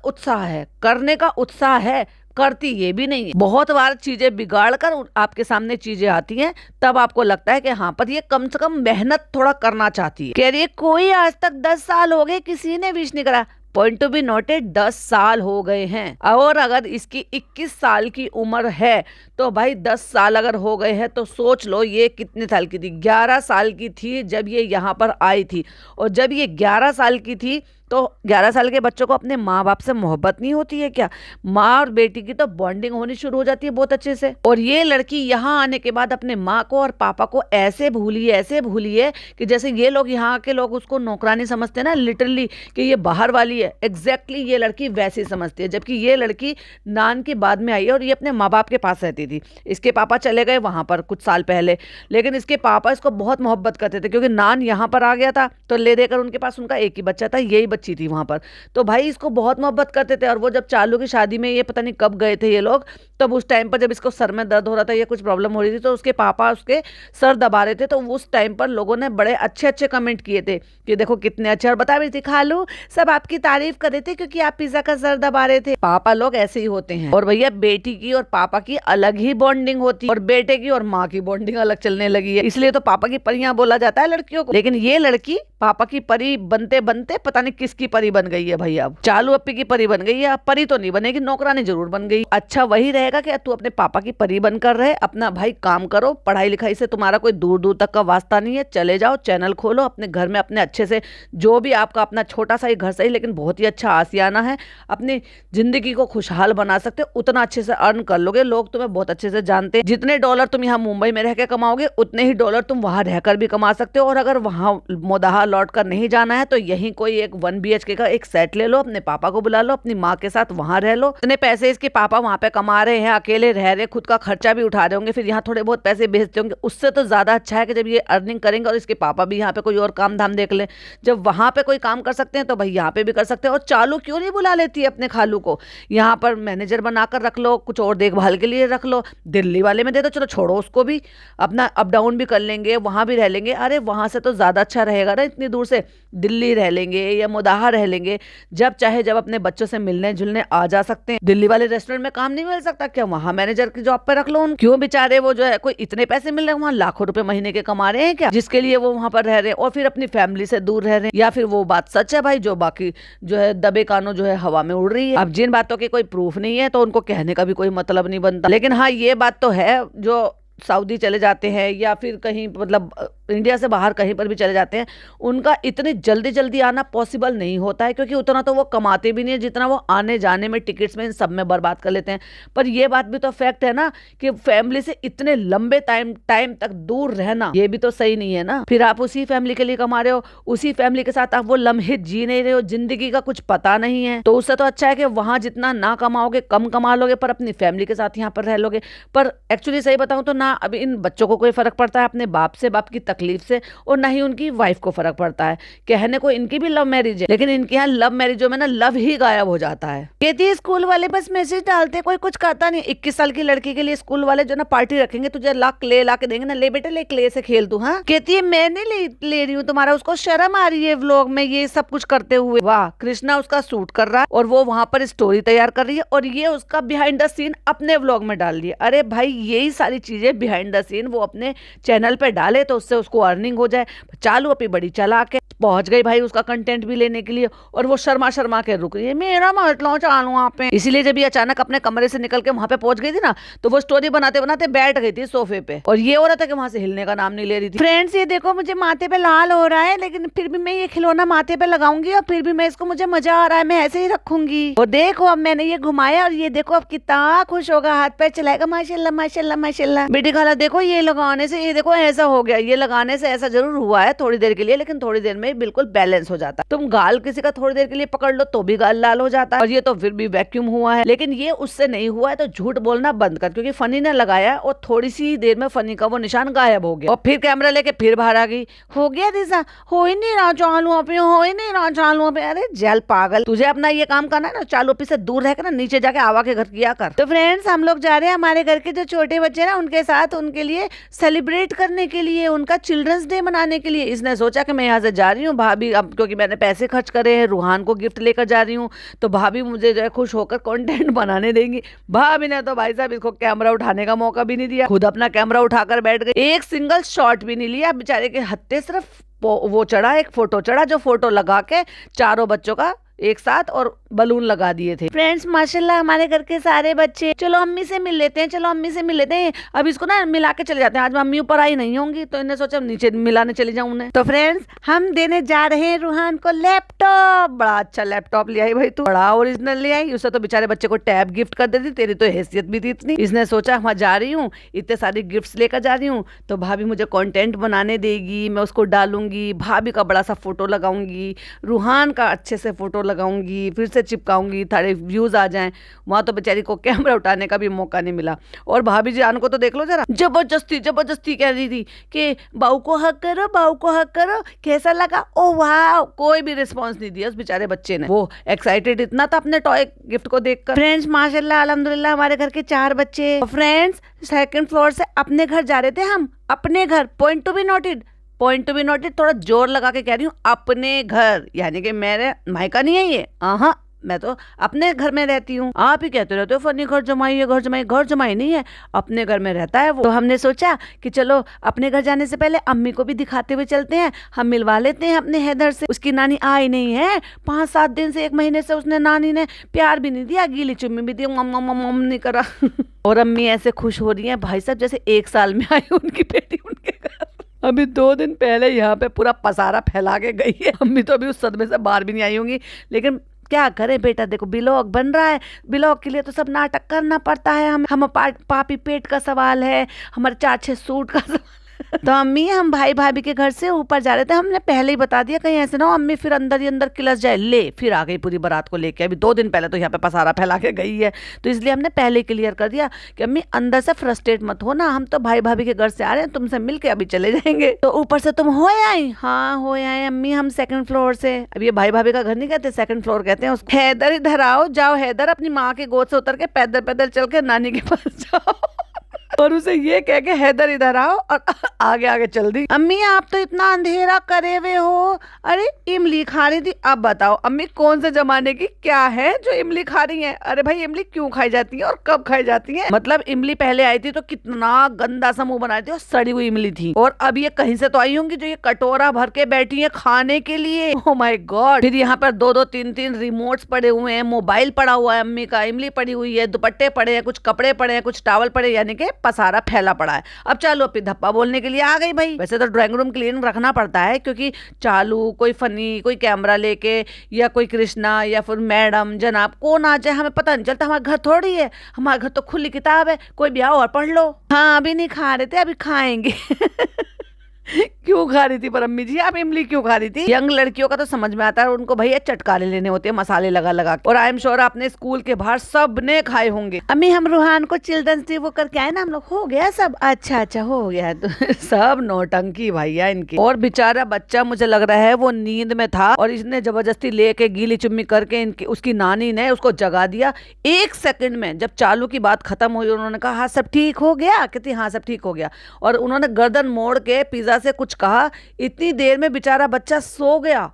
Speaker 1: उत्साह है, करती ये भी नहीं है। बहुत बार चीजें बिगाड़ कर आपके सामने चीजें आती हैं, तब आपको लगता है कि हाँ, पर ये कम से कम मेहनत थोड़ा करना चाहती है। कह रही है कोई आज तक 10 साल हो गए किसी ने विश नहीं करा। पॉइंट टू बी नोटेड, 10 साल हो गए हैं, और अगर इसकी 21 साल की उम्र है तो भाई 10 साल अगर हो गए हैं तो सोच लो ये कितने साल की थी। 11 साल की थी जब ये यहाँ पर आई थी, और जब ये 11 साल की थी तो 11 साल के बच्चों को अपने माँ बाप से मोहब्बत नहीं होती है क्या? माँ और बेटी की तो बॉन्डिंग होनी शुरू हो जाती है बहुत अच्छे से। और ये लड़की यहाँ आने के बाद अपने माँ को और पापा को ऐसे भूली है कि जैसे ये लोग यहाँ के लोग उसको नौकरानी समझते हैं ना, लिटरली, कि ये बाहर वाली है। एग्जैक्टली ये लड़की वैसे समझती है, जबकि ये लड़की नान के बाद में आई है और ये अपने माँ बाप के पास रहती थी। इसके पापा चले गए वहां पर कुछ साल पहले, लेकिन इसके पापा इसको बहुत मोहब्बत करते थे क्योंकि नान यहाँ पर आ गया था तो ले देकर उनके पास उनका एक ही बच्चा था, यही बच्ची थी वहां पर। तो भाई इसको बहुत मोहब्बत करते थे। और वो जब चालू की शादी में ये पता नहीं कब गए थे ये लोग, तब उस टाइम पर जब इसको सर में दर्द हो रहा था या कुछ प्रॉब्लम हो रही थी तो उसके पापा उसके सर दबा रहे थे, तो उस टाइम पर लोगों ने बड़े अच्छे अच्छे कमेंट किए थे कि देखो कितने अच्छे, और बता रही थी खालू सब आपकी तारीफ कर रहे थे क्योंकि आप पिज्जा का सर दबा रहे थे। पापा लोग ऐसे ही होते हैं। और भैया बेटी की और पापा की अलग ही बॉन्डिंग होती है, और बेटे की और माँ की बॉन्डिंग अलग चलने लगी है, इसलिए तो पापा की परियां बोला जाता है लड़कियों को। लेकिन ये लड़की पापा की परी बनते बनते पता नहीं किसकी परी बन गई है भैया। अब चालू अप्पी की परी बन गई है। अब परी तो नहीं बनेगी, नौकरानी जरूर बन गई। अच्छा वही रहेगा कि तू अपने पापा की परी बनकर रहे, अपना भाई काम करो, पढ़ाई लिखाई से तुम्हारा कोई दूर दूर तक का वास्ता नहीं है। चले जाओ, चैनल खोलो, अपने घर में अपने अच्छे से, जो भी आपका अपना छोटा सा ही घर सही लेकिन बहुत ही अच्छा आसियाना है, अपनी जिंदगी को खुशहाल बना सकते हो, उतना अच्छे से अर्न कर लोगे। लोग तुम्हें बहुत अच्छे से जानते हैं। जितने डॉलर तुम यहाँ मुंबई में रह के कमाओगे उतने ही डॉलर तुम वहां रहकर भी कमा सकते हो। और अगर वहां मोदाहा लौट कर नहीं जाना है तो यहीं कोई एक 1 BHK का एक सेट ले लो, अपने पापा को बुला लो, अपनी माँ के साथ वहां रह लो। इतने पैसे इसके पापा वहां पे कमा रहे हैं, अकेले रह रहे, खुद का खर्चा भी उठा रहे होंगे, फिर यहाँ थोड़े बहुत पैसे भेजते होंगे, उससे तो ज्यादा अच्छा है कि जब ये अर्निंग करेंगे और इसके पापा भी यहाँ पे कोई और काम धाम देख ले। जब वहां पे कोई काम कर सकते हैं तो भाई यहाँ पे भी कर सकते हैं। और चालू क्यों नहीं बुला लेती है अपने खालू को, यहाँ पर मैनेजर बनाकर रख लो, कुछ और देखभाल के लिए रख लो, दिल्ली वाले में दे दो, चलो छोड़ो उसको भी, अपना अप डाउन भी कर लेंगे, वहां भी रह लेंगे। अरे वहां से तो ज्यादा अच्छा रहेगा ना, इतनी दूर से दिल्ली रह लेंगे या मोदाहा रह लेंगे, जब चाहे जब अपने बच्चों से मिलने जुलने आ जा सकते हैं। दिल्ली वाले रेस्टोरेंट में काम नहीं मिल सकता क्या? वहां मैनेजर की जॉब पे रख लो उन। क्यों बेचारे वो जो है कोई इतने पैसे मिल रहे हैं, वहां लाखों रुपए महीने के कमा रहे हैं क्या, जिसके लिए वो वहां पर रह रहे हैं और फिर अपनी फैमिली से दूर रह रहे हैं? या फिर वो बात सच है भाई जो बाकी जो है दबे कानों जो है हवा में उड़ रही है? अब जिन बातों के कोई प्रूफ नहीं है तो उनको कहने का भी कोई मतलब नहीं बनता। लेकिन हाँ ये बात तो है, जो सऊदी चले जाते हैं या फिर कहीं मतलब इंडिया से बाहर कहीं पर भी चले जाते हैं, उनका इतनी जल्दी जल्दी आना पॉसिबल नहीं होता है, क्योंकि उतना तो वो कमाते भी नहीं है जितना वो आने जाने में, टिकट्स में, इन सब में बर्बाद कर लेते हैं। पर ये बात भी तो फैक्ट है ना कि फैमिली से इतने लंबे टाइम तक दूर रहना ये भी तो सही नहीं है ना। फिर आप उसी फैमिली के लिए कमा रहे हो, उसी फैमिली के साथ आप वो लम्हे जी नहीं रहे हो, जिंदगी का कुछ पता नहीं है, तो उससे तो अच्छा है कि वहां जितना ना कमाओगे कम कमा लोगे पर अपनी फैमिली के साथ यहाँ पर रह लोगे। पर एक्चुअली सही बताऊं तो ना अभी इन बच्चों को कोई फर्क पड़ता है अपने बाप से, बाप की तकलीफ से, और ना ही उनकी वाइफ को फर्क पड़ता है। कहने को इनकी भी लव मैरिज है, लेकिन इनके यहाँ लव मैरिजों में ना लव ही गायब हो जाता है। कहती है स्कूल वाले बस मैसेज डालते, कोई कुछ करता नहीं। 21 साल की लड़की के लिए स्कूल वाले जो ना पार्टी रखेंगे, तुझे लाख क्ले ला के देंगे ना, ले बेटे ले क्ले से खेल तू। हाँ कहती है मैं नहीं ले रही हूँ तुम्हारा, उसको शर्म आ रही है व्लॉग में ये सब कुछ करते हुए। वाह, कृष्णा उसका सूट कर रहा है और वो वहां पर स्टोरी तैयार कर रही है और ये उसका बिहाइंड द सीन अपने व्लॉग में डाल रही है। अरे भाई यही सारी चीजें बिहाइंड द सीन वो अपने चैनल पे डाले तो उससे उसको अर्निंग हो जाए। चालू अपनी बड़ी चला के पहुंच गई भाई उसका कंटेंट भी लेने के लिए, और वो शर्मा के रुक रही है, मेरा मतलब चालू वहां पे। इसीलिए जब ये अचानक अपने कमरे से निकल के वहां पे पहुंच गई थी ना, तो वो स्टोरी बनाते बनाते बैठ गई थी सोफे पे, और ये हो रहा था कि वहां से हिलने का नाम नहीं ले रही थी। फ्रेंड्स ये देखो मुझे माथे पे लाल हो रहा है, लेकिन फिर भी मैं ये खिलौना माथे पे लगाऊंगी और फिर भी मैं इसको, मुझे मजा आ रहा है, मैं ऐसे ही रखूंगी। और देखो अब मैंने ये घुमाया और ये देखो अब कितना खुश होगा, हाथ पैर चलाएगा, माशाल्लाह माशाल्लाह माशाल्लाह। बेटी खाला देखो ये लगाने से, ये देखो ऐसा हो गया, ये लगाने से ऐसा जरूर हुआ है थोड़ी देर के लिए, लेकिन थोड़ी देर में बिल्कुल बैलेंस हो जाता है। तुम गाल किसी का थोड़ी देर के लिए पकड़ लो तो भी गाल लाल हो जाता है, और ये तो फिर भी वैक्यूम हुआ है। लेकिन ये उससे नहीं हुआ है, तो झूठ बोलना बंद कर, क्योंकि फनी ने लगाया और थोड़ी सी देर में फनी का वो निशान गायब हो गया, और फिर कैमरा लेके फिर बाहर आ गई। हो गया दिशा, हो ही नहीं रहा चालू पे, हो ही नहीं रहा चालू पे। अरे जेल पागल, तुझे अपना ये काम करना है ना, चालू पे से दूर रहकर ना नीचे जाके आवा के घर किया कर। तो फ्रेंड्स हम लोग जा रहे हैं हमारे घर के जो छोटे बच्चे ना उनके साथ, उनके लिए सेलिब्रेट करने के लिए, उनका चिल्ड्रंस डे मनाने के लिए। इसने सोचा कि मैं यहाँ से जा रही हूँ भाभी, अब क्योंकि मैंने पैसे खर्च करे हैं, रूहान को गिफ्ट लेकर जा रही हूँ, तो भाभी मुझे जो है खुश होकर कंटेंट बनाने देंगी। भाभी ने तो भाई साहब इसको कैमरा उठाने का मौका भी नहीं दिया, खुद अपना कैमरा उठाकर बैठ गई, एक सिंगल शॉट भी नहीं लिया। बेचारे के हत्थे सिर्फ वो चढ़ा, एक फोटो चढ़ा, जो फोटो लगा के चारों बच्चों का एक साथ और बलून लगा दिए थे। फ्रेंड्स माशाल्लाह हमारे घर के सारे बच्चे, चलो अम्मी से मिल लेते हैं, चलो अम्मी से मिल लेते हैं। अब इसको ना मिला के चले जाते हैं, आज मम्मी ऊपर आई नहीं होंगी, तो इन्हें सोचा नीचे मिलाने चली जाऊं उन्हें। तो फ्रेंड्स हम देने जा रहे हैं रूहान को लैपटॉप। बड़ा अच्छा लैपटॉप ले आई भाई तू, बड़ा ओरिजिनल ले आई। उसे तो बेचारे बच्चे को टैब गिफ्ट कर देती, तेरी तो हैसियत भी थी इतनी। इसने सोचा वहां जा रही हूँ, इतने सारी गिफ्ट लेकर जा रही हूँ, तो भाभी मुझे कॉन्टेंट बनाने देगी, मैं उसको डालूंगी, भाभी का बड़ा सा फोटो लगाऊंगी, रूहान का अच्छे से फोटो लगाऊंगी, फिर से चिपकाऊंगी, सारे व्यूज आ जाएं। वहां तो बेचारी को कैमरा उठाने का भी मौका नहीं मिला। और भाभी जान को तो देख लो जरा, जबरदस्ती जबरदस्ती कह रही थी कि बाऊ को हक करो, बाऊ को हक करो, कैसा लगा? ओ वाह, कोई भी रिस्पॉन्स नहीं दिया उस बेचारे बच्चे ने। वो एक्साइटेड इतना था अपने टॉय गिफ्ट को देखकर। फ्रेंड्स माशाल्लाह अल्हम्दुलिल्लाह हमारे घर के 4 बच्चे। फ्रेंड्स सेकंड फ्लोर से अपने घर जा रहे थे हम, अपने घर, point to be noted, point to be noted, थोड़ा जोर लगा के कह रही हूँ, अपने घर, यानी कि मेरे मायका नहीं है ये, हाँ मैं तो अपने घर में रहती हूँ। आप ही कहते रहते हो फनी घर जमाई है, घर जमाई, घर जमाई नहीं है, अपने घर में रहता है वो। तो हमने सोचा कि चलो अपने घर जाने से पहले अम्मी को भी दिखाते हुए चलते हैं, हम मिलवा लेते हैं अपने हैदर से। उसकी नानी आई नहीं है 5-7 दिन से, 1 महीने से उसने नानी ने प्यार भी नहीं दिया, गीली चुम्मी भी दी, मम मम मम नहीं करा। और अम्मी ऐसे खुश हो रही है भाई साहब जैसे 1 साल में आई उनकी बेटी उनके घर। अभी 2 दिन पहले यहाँ पे पूरा पसारा फैला के गई है। अम्मी तो अभी उस सदमे से बाहर भी नहीं आई होंगी, लेकिन क्या करें बेटा, देखो ब्लॉग बन रहा है, ब्लॉग के लिए तो सब नाटक करना पड़ता है। हम पापी पेट का सवाल है, हमारे 4-6 सूट का सवाल। तो अम्मी हम भाई भाभी के घर से ऊपर जा रहे थे, हमने पहले ही बता दिया, कहीं ऐसे ना हो अम्मी फिर अंदर ही अंदर किलस जाए। ले फिर आ गई पूरी बारात को लेके। अभी 2 दिन पहले तो यहाँ पे पसारा फैला के गई है, तो इसलिए हमने पहले ही क्लियर कर दिया कि अम्मी अंदर से फ्रस्ट्रेट मत हो ना, हम तो भाई भाभी के घर से आ रहे हैं, तुमसे मिल के अभी चले जाएंगे। तो ऊपर से तुम हो आई? हाँ हो आए अम्मी, हम 2nd फ्लोर से। अब ये भाई भाभी का घर नहीं कहते, 2nd फ्लोर कहते हैं उसको। हैदर इधर आओ, जाओ हैदर, अपनी माँ के गोद से उतर के पैदल पैदल चल के नानी के पास जाओ। और उसे ये कह के हैदर इधर आओ, और आगे आगे चल दी। अम्मी आप तो इतना अंधेरा करे हुए हो, अरे इमली खा रही थी। अब बताओ अम्मी कौन से जमाने की क्या है जो इमली खा रही है? अरे भाई इमली क्यों खाई जाती है और कब खाई जाती है? मतलब इमली पहले आई थी तो कितना गंदा सा मुंह बना रही थी, और सड़ी हुई इमली थी, और अब ये कहीं से तो आई होंगी जो ये कटोरा भर के बैठी है खाने के लिए। Oh my God. फिर यहाँ पर 2-2 3-3 रिमोट्स पड़े हुए हैं, मोबाइल पड़ा हुआ है अम्मी का, इमली पड़ी हुई है, दुपट्टे पड़े हैं, कुछ कपड़े पड़े हैं, कुछ टावल पड़े, यानी कि पसारा फैला पड़ा है। अब चालू अपनी धप्पा बोलने के लिए आ गई भाई। वैसे तो ड्राइंग रूम क्लीन रखना पड़ता है, क्योंकि चालू कोई फनी, कोई कैमरा लेके, या कोई कृष्णा, या फिर मैडम जनाब कौन आ जाए हमें पता नहीं चलता। हमारा घर थोड़ी है, हमारा घर तो खुली किताब है, कोई भी आओ और पढ़ लो। हाँ अभी नहीं खा रहे थे, अभी खाएंगे। क्यों खा रही थी पर अम्मी जी आप इमली क्यों खा रही थी? यंग लड़कियों का तो समझ में आता है, उनको भैया चटकारे लेने होते हैं मसाले लगा लगा के। और आई एम श्योर आपने स्कूल के बाहर सब ने खाए होंगे। अम्मी हम रूहान को चिल्ड्रंस डे वो करके आए ना हम लोग, हो गया सब? अच्छा अच्छा हो गया। तो सब नौटंकी भैया इनकी। और बेचारा बच्चा मुझे लग रहा है वो नींद में था, और इसने जबरदस्ती लेके गीली चुम्मी करके इनकी उसकी नानी ने उसको जगा दिया 1 सेकंड में। जब चालू की बात खत्म हुई उन्होंने कहा हाँ सब ठीक हो गया, कहती हाँ सब ठीक हो गया, और उन्होंने गर्दन मोड़ के पिज्जा से कुछ कहा। इतनी देर में बेचारा बच्चा सो गया,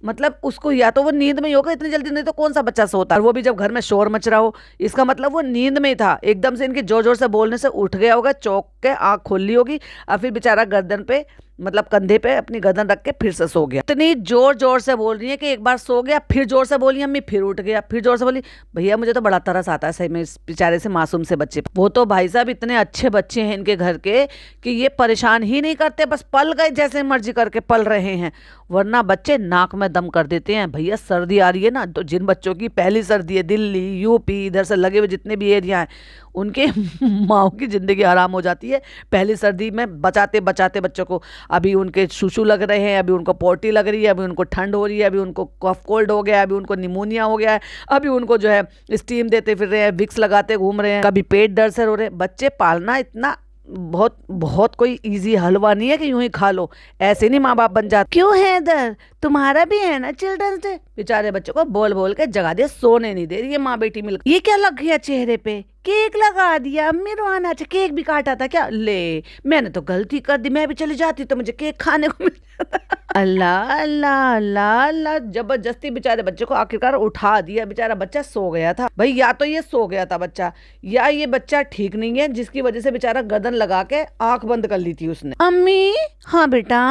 Speaker 1: मतलब उसको या तो वो नींद में ही होगा, इतनी जल्दी नहीं तो कौन सा बच्चा सोता है, वो भी जब घर में शोर मच रहा हो। इसका मतलब वो नींद में ही था, एकदम से इनके जोर जोर से बोलने से उठ गया होगा, चौंक के आंख खोल ली होगी, और फिर बेचारा गर्दन पे मतलब कंधे पे अपनी गर्दन रख के फिर से सो गया। इतनी जोर जोर से बोल रही है कि एक बार सो गया, फिर जोर से बोली अम्मी, फिर उठ गया, फिर जोर से बोली। भैया मुझे तो बड़ा तरस आता है सही में इस बेचारे से मासूम से बच्चे। वो तो भाई साहब इतने अच्छे बच्चे हैं इनके घर के कि ये परेशान ही नहीं करते, बस पल गए जैसे मर्जी करके पल रहे हैं, वरना बच्चे नाक में दम कर देते हैं। भैया सर्दी आ रही है ना, तो जिन बच्चों की पहली सर्दी है, दिल्ली यूपी इधर से लगे हुए जितने भी एरिया हैं, उनके माओ की जिंदगी आराम हो जाती है पहली सर्दी में, बचाते बचाते बच्चों को। अभी उनके शूशू लग रहे हैं, अभी उनको पोटी लग रही है, अभी उनको ठंड हो रही है, अभी उनको कफ कोल्ड हो गया है, अभी उनको निमोनिया हो गया है, अभी उनको जो है स्टीम देते फिर रहे हैं, विक्स लगाते घूम रहे हैं, कभी पेट दर्द से रो रहे हैं। बच्चे पालना इतना बहुत बहुत कोई इजी हलवा नहीं है कि यूं ही खा लो, ऐसे नहीं माँ बाप बन जाते। क्यों है इधर, तुम्हारा भी है ना चिल्ड्रंस डे? बेचारे बच्चों को बोल बोल के जगा दिया, सोने नहीं दे रही है माँ बेटी मिलकर। ये क्या लग गया चेहरे पे? केक लगा दिया अम्मी रोहाना? अच्छा केक भी काटा था क्या? ले मैंने तो गलती कर दी, मैं भी चली जाती तो मुझे केक खाने को मिल जाता। अल्लाह अल्लाह अल्लाह अल्लाह, जबरदस्ती बेचारे बच्चे को आखिरकार उठा दिया। बेचारा बच्चा सो गया था भाई, या तो ये सो गया था बच्चा, या ये बच्चा ठीक नहीं है, जिसकी वजह से बेचारा गर्दन लगा के आंख बंद कर ली थी उसने। अम्मी, हाँ बेटा,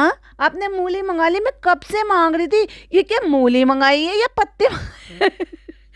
Speaker 1: आपने मूली मंगा ली? मैं कब से मांग रही थी। ये क्या मूली मंगाई है या पत्ते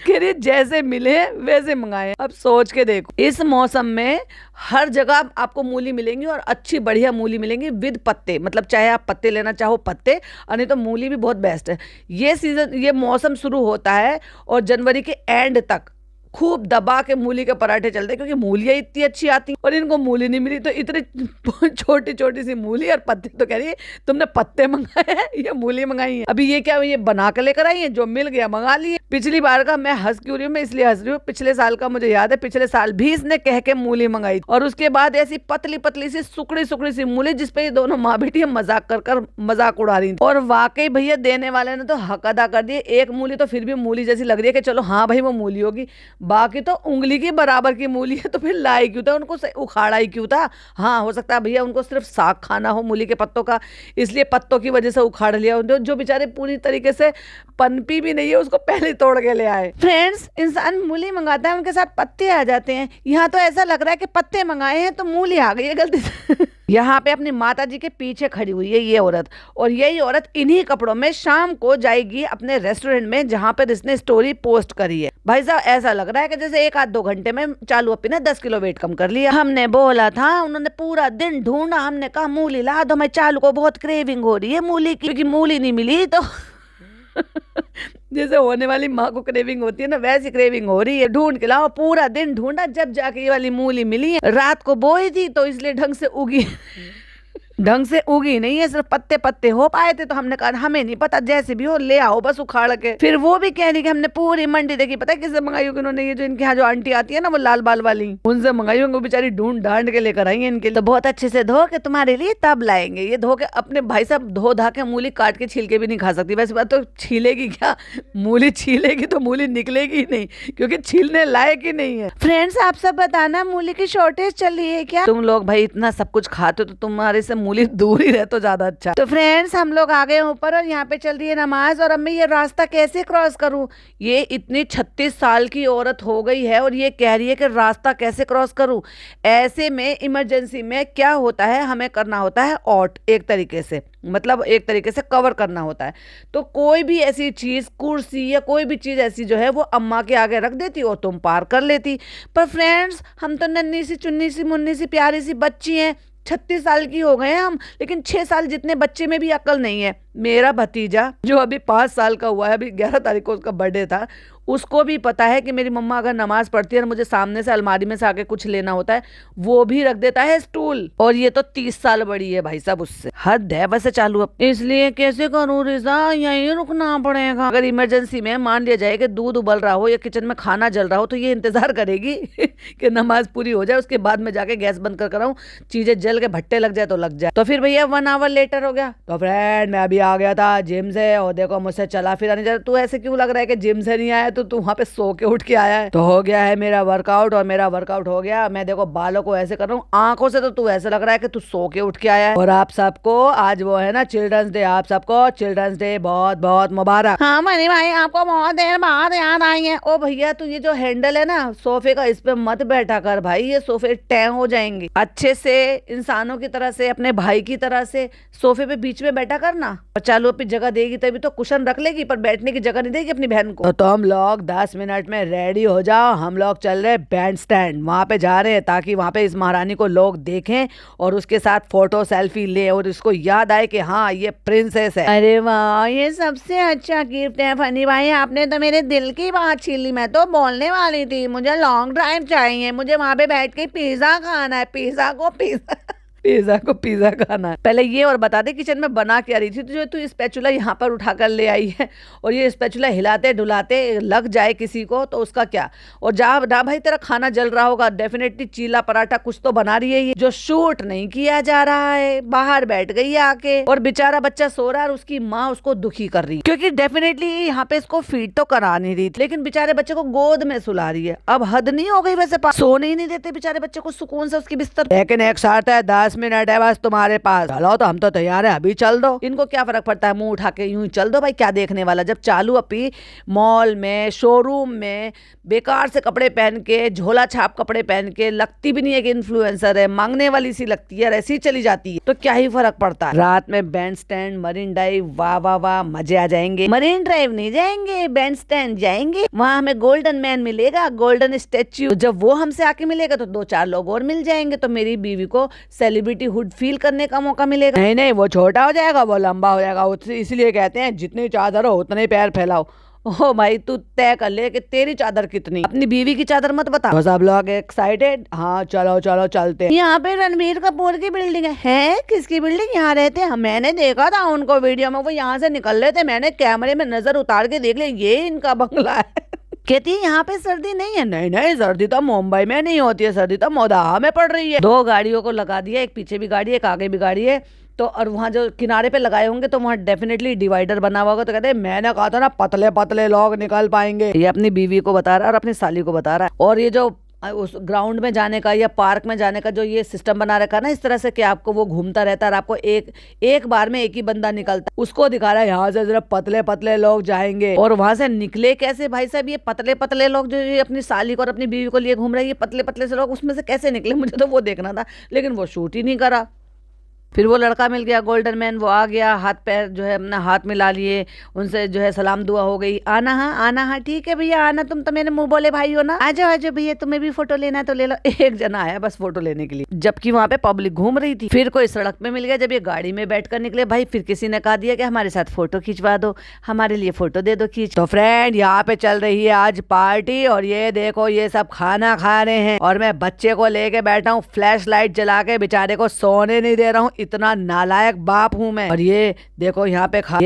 Speaker 1: कह रही जैसे मिले वैसे मंगाए। अब सोच के देखो, इस मौसम में हर जगह आपको मूली मिलेंगी और अच्छी बढ़िया मूली मिलेंगी विद पत्ते, मतलब चाहे आप पत्ते लेना चाहो पत्ते, और नहीं तो मूली भी बहुत बेस्ट है। ये सीजन, ये मौसम शुरू होता है और जनवरी के एंड तक खूब दबा के मूली के पराठे चलते हैं, क्योंकि मूलियाँ इतनी अच्छी आती और इनको मूली नहीं मिली, तो इतनी छोटी छोटी सी मूली और पत्ते। तो कह रही है तुमने पत्ते मंगाए हैं या मूली मंगाई है? अभी ये क्या, ये बना के लेकर आई है, जो मिल गया मंगा लिए। पिछली बार का मैं हंस क्यों रही हूँ, मैं इसलिए हंस रही हूँ, पिछले साल का मुझे याद है, पिछले साल भी इसने कह के मूली मंगाई और उसके बाद ऐसी पतली पतली सी सुकड़ी सुकड़ी सी मूली, जिसपे ये दोनों माँ बेटी मजाक कर मजाक उड़ा रही थी। और वाकई भैया देने वाले ने तो हक अदा कर दिए। एक मूली तो फिर भी मूली जैसी लग रही है कि चलो हाँ भाई वो मूली होगी, बाकी तो उंगली की बराबर की मूली है, तो फिर लाई क्यों था, उनको उखाड़ा ही क्यों था। हाँ, हो सकता है भैया उनको सिर्फ साग खाना हो मूली के पत्तों का, इसलिए पत्तों की वजह से उखाड़ लिया। जो बेचारे पूरी तरीके से पनपी भी नहीं है, उसको पहले तोड़ के ले आए। फ्रेंड्स, इंसान मूली मंगाता है, उनके साथ पत्ते आ जाते हैं। यहाँ तो ऐसा लग रहा है कि पत्ते मंगाए हैं तो मूली आ गई है गलती से। यहाँ पे अपनी माता जी के पीछे खड़ी हुई है ये औरत, और यही औरत इन्हीं कपड़ों में शाम को जाएगी अपने रेस्टोरेंट में, जहाँ पर इसने स्टोरी पोस्ट करी है। भाई साहब, ऐसा लग रहा है कि जैसे 1-2 घंटे में चालू अपनी ने 10 किलो वेट कम कर लिया। हमने बोला था, उन्होंने पूरा दिन ढूंढा, हमने कहा मूली ला दो, मैं चालू को बहुत क्रेविंग हो रही है मूली की, क्योंकि मूली नहीं मिली तो जैसे होने वाली माँ को क्रेविंग होती है ना, वैसी क्रेविंग हो रही है। ढूंढ के लाओ, पूरा दिन ढूंढा, जब जाके ये वाली मूली मिली है। रात को बोई थी तो इसलिए ढंग से उगी ढंग से उगी नहीं है, सिर्फ पत्ते पत्ते हो पाए थे। तो हमने कहा हमें नहीं पता, जैसे भी हो ले आओ बस उखाड़ के। फिर वो भी कह रही कि हमने पूरी मंडी देखी, पता है किससे मंगाई होगी उन्होंने, ये जो इनके यहाँ जो आंटी आती है ना वो लाल बाल वाली, उनसे मंगाई होंगी। वो बेचारी ढूंढ ढांड के लेकर आई है इनके लिए। तो बहुत अच्छे से धो के तुम्हारे लिए तब लाएंगे। ये धो के अपने भाई साहब धो धा के मूली काट के छिलके भी नहीं खा सकती। वैसे बात तो छीलेगी क्या, मूली छीलेगी तो मूली निकलेगी ही नहीं, क्योंकि छीलने लायक ही नहीं है। फ्रेंड्स, आप सब बताना मूली की शॉर्टेज चल रही है क्या? तुम लोग भाई इतना सब कुछ खाते हो तो तुम्हारे से मूली दूर ही रहे तो ज्यादा अच्छा। तो फ्रेंड्स, हम लोग आ गए ऊपर और यहाँ पे चल रही है नमाज। और अब मैं ये रास्ता कैसे क्रॉस करूँ? ये इतनी 36 साल की औरत हो गई है और ये कह रही है कि रास्ता कैसे क्रॉस करूँ। ऐसे में इमरजेंसी में क्या होता है, हमें करना होता है ऑट, एक तरीके से, मतलब एक तरीके से कवर करना होता है। तो कोई भी ऐसी चीज, कुर्सी या कोई भी चीज ऐसी जो है वो अम्मा के आगे रख देती और तुम पार कर लेती। पर फ्रेंड्स, हम तो नन्ही सी चुन्नी सी मुन्नी सी प्यारी सी बच्ची हैं, 36 साल की हो गए हैं हम, लेकिन 6 साल जितने बच्चे में भी अकल नहीं है। मेरा भतीजा जो अभी 5 साल का हुआ है, अभी 11 तारीख को उसका बर्थडे था, उसको भी पता है कि मेरी मम्मा अगर नमाज पढ़ती है और मुझे सामने से अलमारी में से आके कुछ लेना होता है, वो भी रख देता है स्टूल। और ये तो 30 साल बड़ी है भाई साहब उससे, हद है वैसे चालू अब। इसलिए कैसे करूँ रिजा, यहीं रुकना पड़ेगा। अगर इमरजेंसी में मान लिया जाए कि दूध उबल रहा हो या किचन में खाना जल रहा हो, तो ये इंतजार करेगी कि नमाज पूरी हो जाए, उसके बाद में जाके गैस बंद कर कराऊं, चीजें जल के भट्टे लग जाए तो लग जाए। तो फिर भैया 1 आवर लेटर हो गया। तो फ्रेंड, मैं अभी आ गया था जिम से, और देखो मुझसे चला फिरा नहीं जा रहा। तू ऐसे क्यों लग रहा है कि जिम से नहीं आया, तो तू वहां पे सो के उठ के आया है। तो हो गया है मेरा वर्कआउट, और मेरा वर्कआउट हो गया। मैं देखो बालों को ऐसे कर रहा हूँ, आंखों से तो तू ऐसे लग रहा है कि तू सो के उठ के आया है। और आप सबको आज वो है ना चिल्ड्रंस डे, आप सबको चिल्ड्रंस डे बहुत बहुत मुबारक। हाँ मनी भाई, आपको बहुत देर बाद याद आई है। ओ भैया, तू ये जो हैंडल है ना सोफे का, इस पे मत बैठा कर भाई, ये सोफे टैं हो जाएंगे। अच्छे से इंसानों की तरह से, अपने भाई की तरह से सोफे पे बीच में बैठा करना। और चालू अपनी जगह देगी तभी तो कुशन रख लेगी, पर बैठने की जगह नहीं देगी अपनी बहन को। तो हम लोग 10 मिनट में रेडी हो जाओ, हम लोग चल रहे बैंड स्टैंड, वहां पे जा रहे हैं ताकि वहां पे इस महारानी को लोग देखें और उसके साथ फोटो सेल्फी ले और इसको याद आए कि हाँ ये प्रिंसेस है। अरे वाह, ये सबसे अच्छा गिफ्ट है फनी भाई, आपने तो मेरे दिल की बात छीन ली। मैं तो बोलने वाली थी मुझे लॉन्ग ड्राइव चाहिए, मुझे वहां पे बैठ के पिज्जा खाना है, पिज्जा को पिज्जा खाना है। पहले ये और बता दे किचन में बना क्या रही थी? तो जो तू स्पैचुला यहाँ पर उठा कर ले आई है, और ये स्पैचुला हिलाते डुलाते लग जाए किसी को तो उसका क्या? और जा भाई, तेरा खाना जल रहा होगा डेफिनेटली, चीला पराठा कुछ तो बना रही है ये, जो शूट नहीं किया जा रहा है। बाहर बैठ गई आके और बेचारा बच्चा सो रहा है और उसकी माँ उसको दुखी कर रही है, क्योंकि डेफिनेटली यहाँ पे इसको फीड तो करा नहीं रही, लेकिन बेचारे बच्चे को गोद में सुला रही है। अब हद नहीं हो गई? वैसे सोने ही नहीं देते बेचारे बच्चे को सुकून से उसकी बिस्तर। लेकिन एक शर्त है, 10 10 मिनट है बस तुम्हारे पास, चलो तो हम तो तैयार है, अभी चल दो। इनको क्या फर्क पड़ता है, मुंह उठा के यूं ही चल दो भाई, क्या देखने वाला। जब चालू अपी मॉल में शोरूम में बेकार से कपड़े पहन के, झोला छाप कपड़े पहन के, लगती भी नहीं है कि इन्फ्लुएंसर है, मांगने वाली सी लगती है, ऐसी चली जाती है, तो क्या ही फर्क पड़ता है। रात में बैंड स्टैंड, मरीन ड्राइव, वाह वाह वाह, मजे आ जाएंगे। मरीन ड्राइव नहीं जाएंगे, बैंड स्टैंड जाएंगे, वहां हमें गोल्डन मैन मिलेगा, गोल्डन स्टेच्यू। तो जब वो हमसे आके मिलेगा तो 2-4 लोग और मिल जाएंगे, तो मेरी बीवी को सेलिब्रिटी हुड फील करने का मौका मिलेगा। नहीं नहीं, वो छोटा हो जाएगा, वो लंबा हो जाएगा, इसलिए कहते हैं जितनी चादर हो उतने पैर फैलाओ। ओ भाई, तू तय कर ले कि तेरी चादर कितनी, अपनी बीवी की चादर मत बता। तो सब लोग एक्साइटेड, हाँ चलो चलो चलते हैं। यहाँ पे रणबीर कपूर की बिल्डिंग है। किसकी बिल्डिंग? यहाँ रहते हैं, मैंने देखा था उनको वीडियो में, वो यहाँ से निकल रहे थे, मैंने कैमरे में नजर उतार के देख लिया, ये इनका बंगला है। कहती है यहाँ पे सर्दी नहीं है। नहीं नहीं, सर्दी तो मुंबई में नहीं होती है, सर्दी तो मोदाहा में पड़ रही है। 2 गाड़ियों को लगा दिया, एक पीछे भी गाड़ी है, एक आगे भी गाड़ी है। तो और वहाँ जो किनारे पे लगाए होंगे तो वहाँ डेफिनेटली डिवाइडर बना हुआ होगा। तो कहते हैं मैंने कहा था ना, पतले पतले लोग निकल पाएंगे। ये अपनी बीवी को बता रहा है और अपनी साली को बता रहा है। और ये जो उस ग्राउंड में जाने का या पार्क में जाने का जो ये सिस्टम बना रखा है ना, इस तरह से कि आपको वो घूमता रहता है और आपको एक बार में एक ही बंदा निकलता है, उसको दिखा रहा है यहाँ से सिर्फ पतले पतले लोग जाएंगे। और वहां से निकले कैसे भाई साहब, ये पतले पतले लोग जो ये अपनी साली को और अपनी बीवी को लिए घूम रहे हैं, ये पतले पतले से लोग उसमें से कैसे निकले, मुझे तो वो देखना था, लेकिन वो शूट ही नहीं करा। फिर वो लड़का मिल गया गोल्डन मैन, वो आ गया, हाथ पैर जो है अपना हाथ मिला लिए, उनसे जो है सलाम दुआ हो गई। आना हाँ ठीक है भैया आना, तुम तो मेरे मुंह बोले भाई हो ना, आ जाओ भैया, तुम्हें भी फोटो लेना है तो ले लो। एक जना आया बस फोटो लेने के लिए, जबकि वहां पे पब्लिक घूम रही थी। फिर कोई सड़क पे मिल गया, जब ये गाड़ी में बैठ कर निकले भाई, फिर किसी ने कहा दिया कि हमारे साथ फोटो खिंचवा दो, हमारे लिए फोटो दे दो खींच। तो फ्रेंड, यहाँ पे चल रही है आज पार्टी, और ये देखो ये सब खाना खा रहे हैं, और मैं बच्चे को लेके बैठा हूँ, फ्लैश लाइट जला के बेचारे को सोने नहीं दे रहा हूँ, इतना नालायक बाप हूँ मैं। और ये देखो यहाँ पे खा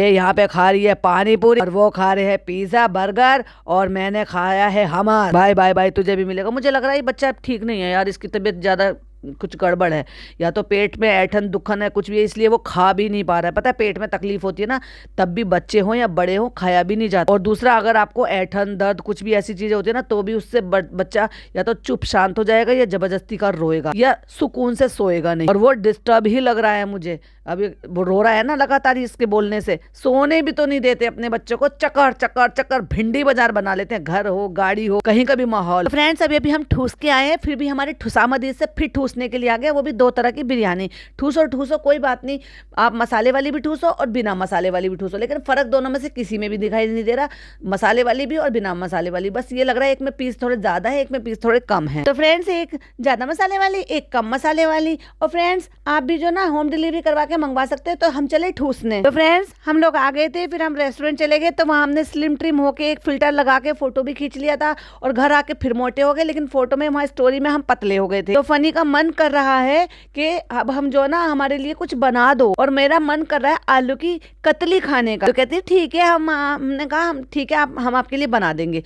Speaker 1: रही है पानी पूरी, और वो खा रहे हैं पिज्जा बर्गर, और मैंने खाया है हमार। बाय बाय बाय, तुझे भी मिलेगा। मुझे लग रहा है ये बच्चा ठीक नहीं है यार, इसकी तबीयत ज्यादा कुछ गड़बड़ है, या तो पेट में ऐठन दुखन है, कुछ भी है, इसलिए वो खा भी नहीं पा रहा है। पता है पेट में तकलीफ होती है ना, तब भी बच्चे हो या बड़े हो खाया भी नहीं जाता। और दूसरा, अगर आपको ऐठन दर्द कुछ भी ऐसी चीजें होती है ना, तो भी उससे बच्चा या तो चुप शांत हो जाएगा या जबरदस्ती कर रोएगा या सुकून से सोएगा नहीं। और वो डिस्टर्ब ही लग रहा है मुझे, अभी वो रो रहा है ना लगातार इसके बोलने से। सोने भी तो नहीं देते अपने बच्चों को, चक्कर चक्कर चक्कर भिंडी बाजार बना लेते हैं, घर हो गाड़ी हो कहीं का भी माहौल। फ्रेंड्स, अभी हम ठूस के आए हैं, फिर भी हमारे ठुसामदी से फिर ठूसने के लिए आ गया, वो भी 2 तरह की बिरयानी। ठूसो कोई बात नहीं, आप मसाले वाली भी ठूसो और बिना मसाले वाली भी ठूसो, लेकिन फर्क दोनों में से किसी में भी दिखाई नहीं दे रहा, मसाले वाली भी और बिना मसाले वाली। बस ये लग रहा है एक में पीस थोड़े ज्यादा है, एक में पीस थोड़े कम है। तो फ्रेंड्स, एक ज्यादा मसाले वाली, एक कम मसाले वाली। और फ्रेंड्स, आप भी जो ना होम डिलीवरी करवा के मंगवा सकते हैं। तो हम चले ठूसने। तो फ्रेंड्स, हम लोग आ गए थे, फिर हम रेस्टोरेंट चले गए, तो वहां हमने स्लिम ट्रिम होके एक फिल्टर लगा के फोटो भी खींच लिया था, और घर आके फिर मोटे हो गए, लेकिन फोटो में वहां स्टोरी में हम पतले हो गए थे। तो फनी का मन कर रहा है कि अब हम जो ना हमारे लिए कुछ बना दो, और मेरा मन कर रहा है आलू की कतली खाने का। तो कहती है ठीक है, हमने कहा ठीक है, हम आपके लिए बना देंगे।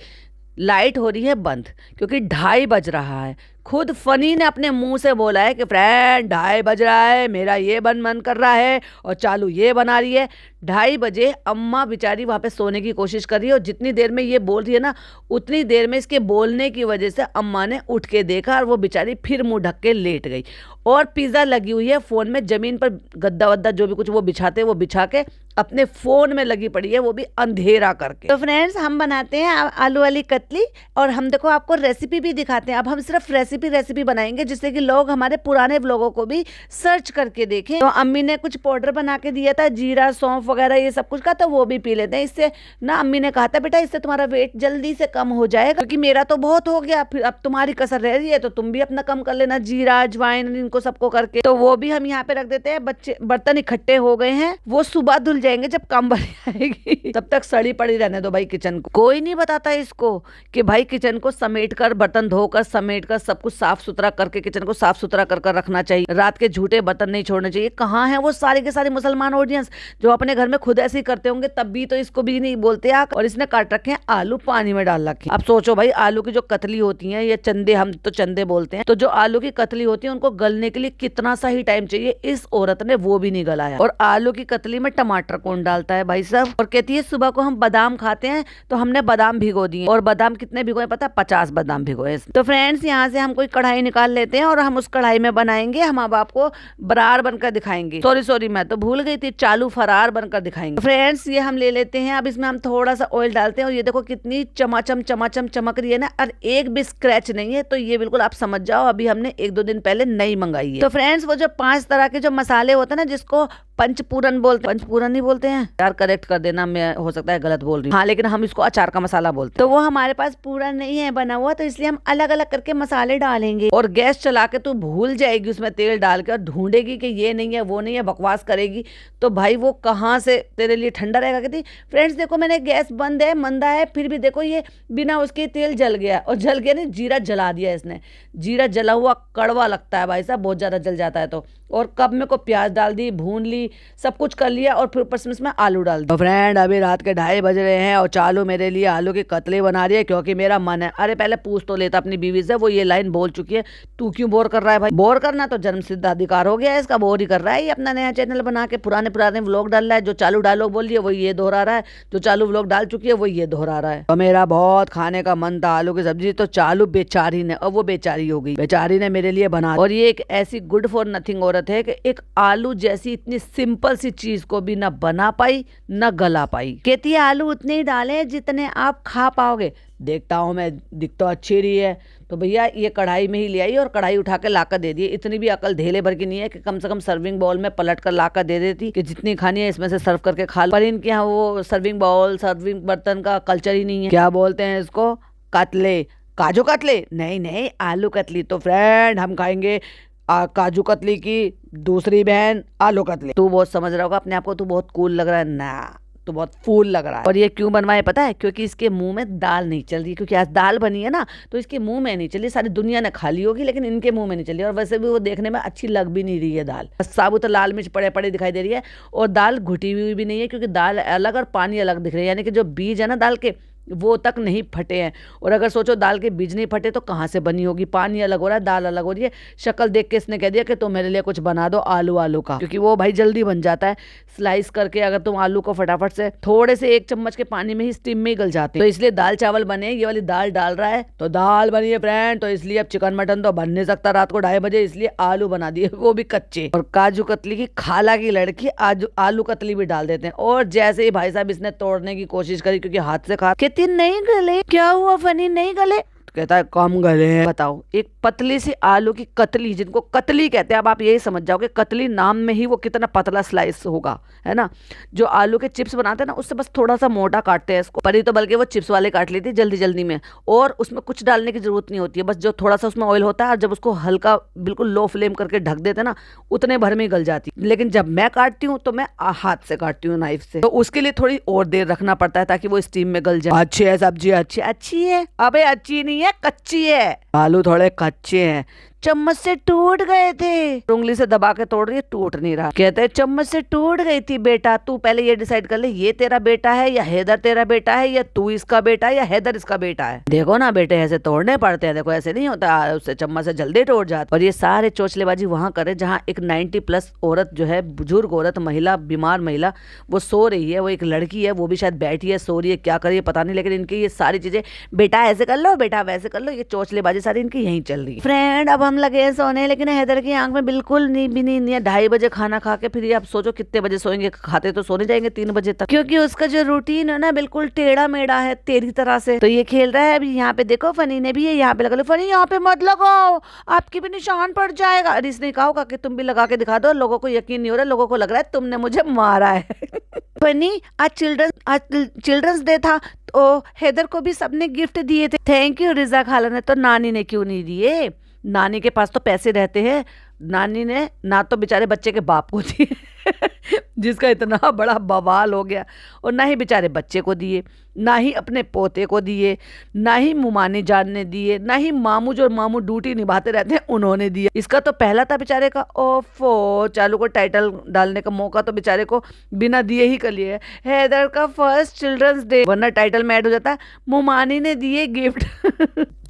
Speaker 1: लाइट हो रही है बंद, क्योंकि 2:30 बज रहा है। खुद फनी ने अपने मुंह से बोला है कि फ्रेंड 2:30 बज रहा है, मेरा ये मन कर रहा है, और चालू ये बना रही है। 2:30 बजे अम्मा बेचारी वहां पे सोने की कोशिश कर रही है, और जितनी देर में ये बोल रही है ना, उतनी देर में इसके बोलने की वजह से अम्मा ने उठ के देखा, और वो बेचारी फिर मुंह ढक के लेट गई। और पिज्जा लगी हुई है फोन में, जमीन पर गद्दा वद्दा जो भी कुछ वो बिछाते वो बिछा के अपने फोन में लगी पड़ी है, वो भी अंधेरा करके। तो फ्रेंड्स, हम बनाते हैं आलू वाली कतली, और हम देखो आपको रेसिपी भी दिखाते हैं। अब हम सिर्फ रेसिपी बनाएंगे, जिससे कि लोग हमारे पुराने व्लॉगों को भी सर्च करके देखें। तो अम्मी ने कुछ पाउडर बना के दिया था, जीरा सौंफ वगैरह ये सब कुछ का, तो वो भी पी लेते हैं। इससे ना अम्मी ने कहा था बेटा, इससे तुम्हारा वेट जल्दी से कम हो जाएगा, क्योंकि मेरा तो बहुत हो गया, फिर अब तुम्हारी कसर रह रही है, तो तुम भी अपना कम कर लेना, जीरा अजवाइन इनको सबको करके। तो वो भी हम यहाँ पे रख देते हैं। बच्चे बर्तन इकट्ठे हो गए हैं, वो सुबह धुल जाएंगे जब काम भरी आएगी, तब तक सड़ी पड़ी रहने दो भाई किचन को। कोई नहीं बताता इसको कि भाई किचन को समेट कर, बर्तन धोकर समेट कर, सब कुछ साफ सुथरा करके किचन को साफ सुथरा कर रखना चाहिए। रात के झूठे बर्तन नहीं छोड़ने चाहिए। कहाँ है वो सारे के सारे मुसलमान ऑडियंस जो अपने घर में खुद ऐसे ही करते होंगे, तब भी तो इसको भी नहीं बोलते आप। और इसने काट रखे हैं आलू, पानी में डाल रखे हैं। अब सोचो भाई, आलू की जो कतली होती है, ये चंदे, हम तो चंदे बोलते हैं, तो जो आलू की कतली होती है उनको गलने गलने के लिए कितना सा ही टाइम चाहिए, इस औरत ने वो भी नहीं गलाया। और आलू की कतली में टमाटर कौन डालता है भाई साहब। और कहती है सुबह को हम बादाम खाते हैं, तो हमने बादाम भिगो दिए। और बादाम कितने भिगोए पता, 50 बादाम भिगोए। तो फ्रेंड्स यहाँ से हम कोई कढ़ाई निकाल लेते हैं और हम उस कढ़ाई में बनाएंगे, हम अब आपको बरार बनकर दिखाएंगे। सॉरी मैं तो भूल गई थी, चालू फरार बनकर दिखाएंगे। फ्रेंड्स ये हम ले लेते हैं, अब इसमें हम थोड़ा सा ऑयल डालते हैं और ये देखो कितनी चमाचम चमाचम चमक रही है ना, और एक भी स्क्रैच नहीं है। तो ये बिल्कुल आप समझ जाओ अभी हमने 1-2 दिन पहले नई मंगाई है। तो फ्रेंड्स वो जो 5 तरह के जो मसाले होते हैं ना, जिसको पंचपूरन बोलते हैं, पंचपूरन नहीं बोलते हैं यार, करेक्ट कर देना, मैं हो सकता है गलत बोल रही हूँ। हाँ लेकिन हम इसको अचार का मसाला बोलते हैं। तो वो हमारे पास पूरा नहीं है बना हुआ, तो इसलिए हम अलग अलग करके मसाले डालेंगे। और गैस चला के तू भूल जाएगी उसमें तेल डाल के और ढूंढेगी कि ये नहीं है वो नहीं है, बकवास करेगी, तो भाई वो कहाँ से तेरे लिए ठंडा रहेगा। कहती फ्रेंड्स देखो मैंने गैस बंद है, मंदा है, फिर भी देखो ये बिना उसके तेल जल गया। और जल गया नहीं, जीरा जला दिया इसने। जीरा जला हुआ कड़वा लगता है भाई साहब, बहुत ज्यादा जल जाता है। तो और कब में को प्याज डाल दी, भून ली, सब कुछ कर लिया, और फिर ऊपर से इसमें आलू डाल दिया। फ्रेंड अभी रात के 2:30 बज रहे हैं और चालू मेरे लिए आलू की कतली बना रही है, क्योंकि मेरा मन है। अरे पहले पूछ तो लेता अपनी बीवी से, वो ये लाइन बोल चुकी है, तू क्यों बोर कर रहा है भाई। बोर करना तो जन्म सिद्ध अधिकार हो गया है इसका, बोर ही कर रहा है। ये अपना नया चैनल बना के पुराने व्लॉग डाल रहा है, जो चालू डायलॉग बोल रही है वो ये दोहरा रहा है, जो चालू व्लॉग डाल चुकी है वो ये दोहरा रहा है। तो मेरा बहुत खाने का मन था आलू की सब्जी, तो चालू बेचारी ने, और वो बेचारी हो गई, बेचारी ने मेरे लिए बना। और ये एक ऐसी गुड फॉर नथिंग औरत है कि एक आलू जैसी इतनी सिंपल सी चीज को भी ना बना पाई ना गला पाई। कहती है आलू उतने ही डाले जितने आप खा पाओगे। देखता हूँ मैं, दिख तो अच्छी रही है, तो भैया ये कढ़ाई में ही ले आई और कढ़ाई उठा के लाकर दे दी। इतनी भी अकल धेले भर की नहीं है कि कम से कम सर्विंग बाउल में पलट कर लाकर दे देती कि जितनी खानी है इसमें से सर्व करके खा लो। पर इनके यहाँ वो सर्विंग बाउल, सर्विंग बर्तन का कल्चर ही नहीं है। क्या बोलते हैं इसको, कतले, काजू कतले, नहीं आलू कतली। तो फ्रेंड हम खाएंगे काजू कतली की दूसरी बहन आलू कतली। तू बहुत समझ रहा होगा अपने आप को, तू बहुत कूल लग रहा है ना, तो बहुत फूल लग रहा है। और ये क्यों बनवाए पता है, क्योंकि इसके मुंह में दाल नहीं चल रही, क्योंकि आज दाल बनी है ना, तो इसके मुंह में नहीं चली। सारी दुनिया ने खा ली होगी लेकिन इनके मुंह में नहीं चली। और वैसे भी वो देखने में अच्छी लग भी नहीं रही है दाल, साबुत लाल मिर्च पड़े पड़े दिखाई दे रही है। और दाल घुटी हुई भी नहीं है, क्योंकि दाल अलग और पानी अलग दिख रही है, यानी कि जो बीज है ना दाल के वो तक नहीं फटे हैं। और अगर सोचो दाल के बीज नहीं फटे तो कहाँ से बनी होगी, पानी अलग हो रहा है, दाल अलग हो रही है। शक्ल देख के इसने कह दिया कि तुम मेरे लिए कुछ बना दो आलू का, क्योंकि वो भाई जल्दी बन जाता है। स्लाइस करके अगर तुम आलू को फटाफट से थोड़े से 1 चम्मच के पानी में ही स्टीम में ही गल जाते हैं, तो इसलिए दाल चावल बने। ये वाली दाल डाल रहा है तो दाल बनी है फ्रेंड, तो इसलिए अब चिकन मटन तो बन नहीं सकता रात को 2:30 बजे, इसलिए आलू बना दिए, वो भी कच्चे। और काजू कतली की खाला की लड़की आलू कतली भी डाल देते हैं। और जैसे ही भाई साहब इसने तोड़ने की कोशिश करी, क्योंकि हाथ से खा, कहती नहीं गले, क्या हुआ फनी, नहीं गले, कहता है कम गले हैं। बताओ, एक पतली सी आलू की कतली, जिनको कतली कहते हैं, अब आप यही समझ जाओगे कतली नाम में ही वो कितना पतला स्लाइस होगा, है ना। जो आलू के चिप्स बनाते हैं ना, उससे बस थोड़ा सा मोटा काटते हैं इसको, परी तो बल्कि वो चिप्स वाले काट लेती है जल्दी जल्दी में, और उसमें कुछ डालने की जरूरत नहीं होती है, बस जो थोड़ा सा उसमें ऑयल होता है, और जब उसको हल्का बिल्कुल लो फ्लेम करके ढक देते हैं ना, उतने भर में ही गल जाती है। लेकिन जब मैं काटती हूँ तो मैं हाथ से काटती हूँ, नाइफ से, तो उसके लिए थोड़ी और देर रखना पड़ता है ताकि वो स्टीम में गल जाए। अच्छी है सब्जी, अच्छी है, अबे अच्छी नहीं है, कच्ची है। आलू थोड़े कच्चे हैं, चम्मच से टूट गए थे, उंगली से दबा के तोड़ रही है, टूट नहीं रहा। कहते हैं चम्मच से टूट गई थी बेटा, तू पहले ये डिसाइड कर ले, ये तेरा बेटा है या हैदर तेरा बेटा है, या तू इसका बेटा है या हैदर इसका बेटा है। देखो ना बेटे, ऐसे तोड़ने पड़ते हैं, देखो ऐसे नहीं होता, उससे चम्मच से जल्दी टूट जाता। और ये सारे चोचलेबाजी वहां करे जहाँ एक 90+ औरत जो है, बुजुर्ग औरत, महिला, बीमार महिला, वो सो रही है। वो एक लड़की है, वो भी शायद बैठी है, सो रही है, क्या कर रही है पता नहीं, लेकिन इनकी ये सारी चीजें, बेटा ऐसे कर लो, बेटा वैसे कर लो, ये चोचलेबाजी सारी इनकी यहीं चल रही है। फ्रेंड अब हम लगे सोने, लेकिन हैदर की आंख में बिल्कुल नींद भी नहीं है। 2:30 बजे खाना खा के फिर ये आप सोचो कितने बजे सोएंगे, खाते तो सोने जाएंगे 3 बजे तक, क्योंकि उसका जो रूटीन है ना बिल्कुल टेढ़ा मेढ़ा है तेरी तरह से। तो ये खेल रहा है अभी। यहाँ पे देखो फनी ने भी ये यहाँ पे लगा लो, फनी यहाँ पे मत लगाओ, आपकी भी निशान पड़ जाएगा। अरे इसने कहा होगा कि तुम भी लगा के दिखा दो, लोगों को यकीन नहीं हो रहा, लोगों को लग रहा है तुमने मुझे मारा है। फनी आज चिल्ड्रंस डे था, तो हैदर को भी सबने गिफ्ट दिए थे। थैंक यू रिजा खाला ने, तो नानी ने क्यों नहीं दिए, नानी के पास तो पैसे रहते हैं, नानी ने ना तो बेचारे बच्चे के बाप को दिए जिसका इतना बड़ा बवाल हो गया, और ना ही बेचारे बच्चे को दिए। ना ही अपने पोते को दिए, ना ही मुमानी जान ने दिए, ना ही मामू जो मामू ड्यूटी निभाते रहते हैं उन्होंने दिया। इसका तो पहला था बेचारे का, ओफो, चालू को टाइटल डालने का मौका तो बेचारे को बिना दिए ही कर लिया। हैदर का फर्स्ट चिल्ड्रंस डे, वरना टाइटल में ऐड हो जाता मुमानी ने दिए गिफ्ट।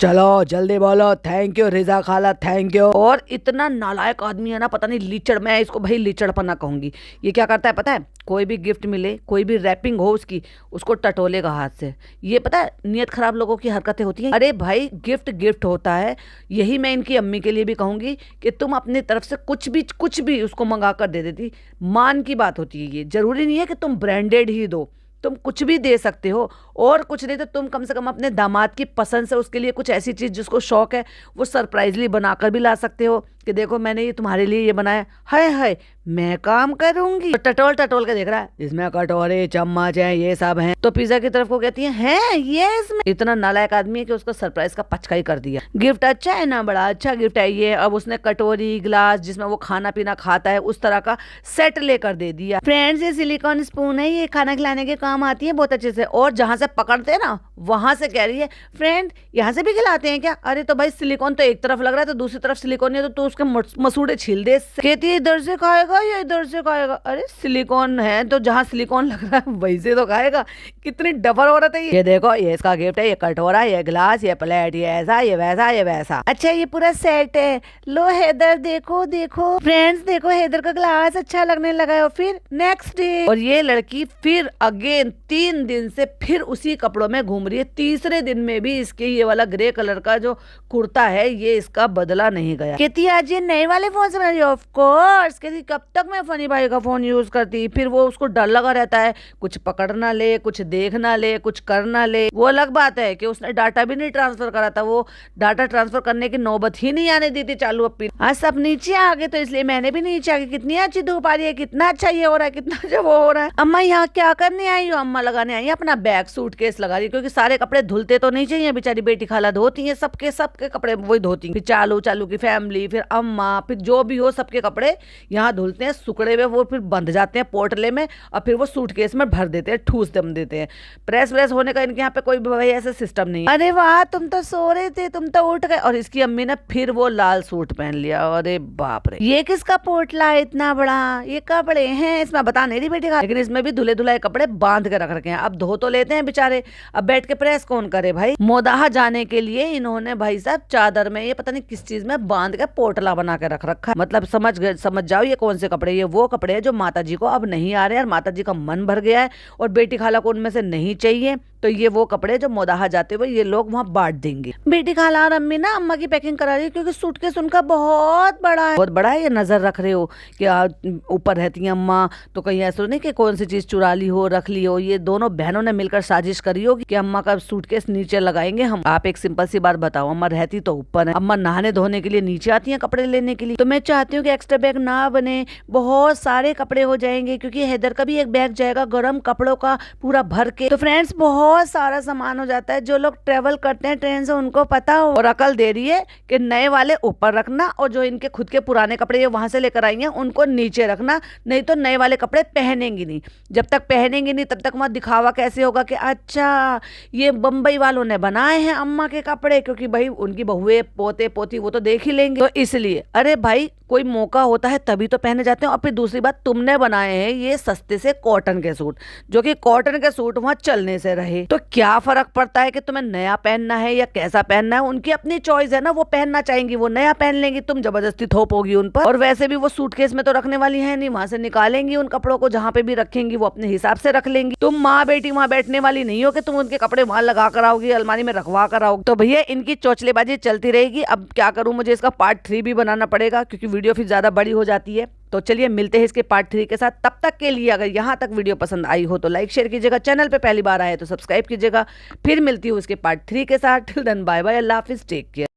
Speaker 1: चलो जल्दी बोलो थैंक यू रिजा खाला, थैंक यू। और इतना नालायक आदमी है ना, पता नहीं लीचड़, मैं इसको भाई लीचड़पना कहूंगी। ये क्या करता है पता है, कोई भी गिफ्ट मिले, कोई भी रैपिंग हो उसकी, उसको टटोलेगा हाथ से। ये पता है नियत खराब लोगों की हरकतें होती हैं। अरे भाई गिफ्ट गिफ्ट होता है। यही मैं इनकी अम्मी के लिए भी कहूंगी कि तुम अपनी तरफ से कुछ भी उसको मंगा कर दे देती। मान की बात होती है ये, जरूरी नहीं है कि तुम ब्रांडेड ही दो, तुम कुछ भी दे सकते हो। और कुछ नहीं तो तुम कम से कम अपने दामाद की पसंद से उसके लिए कुछ ऐसी चीज़ जिसको शौक है वो सरप्राइजली बनाकर भी ला सकते हो कि देखो मैंने ये तुम्हारे लिए ये बनाया, हाय हाय मैं काम करूंगी। तो टटोल टटोल के देख रहा है, इसमें कटोरे चम्मच है ये सब हैं। तो पिज्जा की तरफ को कहती है ये इसमें। इतना नालायक आदमी है कि उसको सरप्राइज का पचका ही कर दिया। गिफ्ट अच्छा है ना, बड़ा अच्छा गिफ्ट है ये। अब उसने कटोरी गिलास जिसमें वो खाना पीना खाता है उस तरह का सेट लेकर दे दिया। फ्रेंड्स ये सिलिकॉन स्पून है, ये खाना खिलाने के काम आती है बहुत अच्छे से। और जहां से पकड़ते हैं ना वहां से कह रही है फ्रेंड यहाँ से भी खिलाते हैं क्या? अरे तो भाई सिलिकॉन तो एक तरफ लग रहा है तो दूसरी तरफ सिलिकॉन है, तो तू उसके मसूड़े छील दे। कहती है इधर से खाएगा या इधर से खाएगा? अरे सिलिकॉन है तो जहाँ सिलिकॉन लग रहा है वही से तो खाएगा। कितनी डबल औरत है ये देखो, ये इसका गिफ्ट है, ये कटोरा, ये गिलास, ये प्लेट, ये ऐसा, ये वैसा, ये वैसा। अच्छा ये पूरा सेट है। लो हैदर देखो देखो, फ्रेंड्स देखो हैदर का ग्लास अच्छा लगने लगा है। और फिर नेक्स्ट डे, और ये लड़की फिर अगेन 3 दिन से फिर उसी कपड़ों में घूम रही है। तीसरे दिन में भी इसके ये वाला ग्रे कलर का जो कुर्ता है ये इसका बदला नहीं गया। कहती आज ये नए वाले फोन से बना रही है। ऑफ कोर्स, कहती कब तक मैं फनी भाई का फोन यूज करती। फिर वो उसको डर लगा रहता है कुछ पकड़ ना ले, कुछ देख ना ले, कुछ कर ना ले। वो अलग बात है कि उसने डाटा भी नहीं ट्रांसफर करा था, वो डाटा ट्रांसफर करने की नौबत ही नहीं आने दी थी चालू अपनी। आज सब नीचे आ गए तो इसलिए मैंने भी नीचे आ गई। कितनी अच्छी धूप आ रही है, कितना अच्छा ये हो रहा है, कितना अच्छा वो हो रहा है। अम्मा यहाँ क्या करने आई हो? अम्मा लगाने आई है अपना बैग, सूटकेस लगा रही है, क्योंकि सारे कपड़े धुलते तो नहीं चाहिए, बेचारी बेटी खाला धोती है, सबके सबके कपड़े वही धोती है। फिर चालू की फैमिली, फिर अम्मा, फिर जो भी हो सबके कपड़े यहाँ धुलते हैं, सुकड़े हुए वो फिर बंध जाते हैं पोटले में और फिर वो सूटकेस में भर देते हैं, ठूस दम देते हैं। प्रेस व्रेस होने का इनके यहाँ पे कोई भाई ऐसा सिस्टम नहीं है। अरे वाह तुम तो सो रहे थे, तुम तो उठ गए। और इसकी अम्मी ने फिर वो लाल सूट पहन लिया। अरे बाप रे, ये किसका पोटला है इतना बड़ा? ये कपड़े हैं, इसमें बता नहीं रही बेटी का, लेकिन इसमें भी धुले धुलाए कपड़े बांध के रख रखे हैं। अब धो तो लेते हैं बेचारे, अब बैठ के प्रेस कौन करे भाई। मोदाहा जाने के लिए इन्होंने भाई साहब चादर में ये पता नहीं किस चीज में बांध के पोटला बना के रख रखा है। मतलब समझ जाओ ये कौन से कपड़े, ये वो कपड़े हैं जो माता जी को अब नहीं आ रहे हैं और माता जी का मन भर गया है और बेटी खाला को उनमें से नहीं चाहिए, तो ये वो कपड़े जो मोदाहा जाते हुए ये लोग वहाँ बांट देंगे। बेटी खाला और अम्मी ना अम्मा की पैकिंग करा रही है, क्योंकि सूटकेस उनका बहुत बड़ा है, बहुत बड़ा है। ये नजर रख रहे हो कि ऊपर रहती है अम्मा तो कहीं ऐसा नहीं कि कौन सी चीज चुरा ली हो, रख ली हो। ये दोनों बहनों ने मिलकर साजिश करी होगी कि अम्मा का सूटकेस नीचे लगाएंगे हम। आप एक सिंपल सी बात बताओ, अम्मा रहती तो ऊपर है, अम्मा नहाने धोने के लिए नीचे आती है कपड़े लेने के लिए। तो मैं चाहती हूँ कि एक्स्ट्रा बैग ना बने, बहुत सारे कपड़े हो जाएंगे, क्योंकि हैदर का भी एक बैग जाएगा गर्म कपड़ों का पूरा भर के। तो फ्रेंड्स बहुत सारा सामान हो जाता है। जो लोग ट्रेवल करते हैं ट्रेन से उनको पता हो। और अकल दे रही है कि नए वाले ऊपर रखना और जो इनके खुद के पुराने कपड़े ये वहां से लेकर आई हैं उनको नीचे रखना, नहीं तो नए वाले कपड़े पहनेंगी नहीं। जब तक पहनेंगी नहीं तब तक वहां दिखावा कैसे होगा कि अच्छा ये बम्बई वालों ने बनाए हैं अम्मा के कपड़े, क्योंकि भाई उनकी बहुए पोते पोती वो तो देख ही लेंगे। तो इसलिए अरे भाई कोई मौका होता है तभी तो पहने जाते हैं। और फिर दूसरी बात, तुमने बनाए हैं ये सस्ते से कॉटन के सूट, जो कि कॉटन के सूट वहां चलने से रहे, तो क्या फर्क पड़ता है कि तुम्हें नया पहनना है या कैसा पहनना है। उनकी अपनी चॉइस है ना, वो पहनना चाहेंगी वो नया पहन लेंगी, तुम जबरदस्ती थोपोगी उन पर। और वैसे भी वो सूटकेस में तो रखने वाली है नहीं, वहां से निकालेंगी उन कपड़ों को, जहां पे भी रखेंगी वो अपने हिसाब से रख लेंगी। तुम माँ बेटी वहां बैठने वाली नहीं हो कि तुम उनके कपड़े वहां लगा कर आओगी, अलमारी में रखवा कर आओगी। तो भैया इनकी चौचलेबाजी चलती रहेगी। अब क्या करूं, मुझे इसका पार्ट 3 भी बनाना पड़ेगा, क्योंकि वीडियो फिर ज्यादा बड़ी हो जाती है। तो चलिए मिलते हैं इसके पार्ट 3 के साथ। तब तक के लिए अगर यहाँ तक वीडियो पसंद आई हो तो लाइक शेयर कीजिएगा, चैनल पे पहली बार आए तो सब्सक्राइब कीजिएगा। फिर मिलती हूँ इसके पार्ट 3 के साथ। टिल देन बाय बाय, अल्लाह हाफिज, टेक केयर।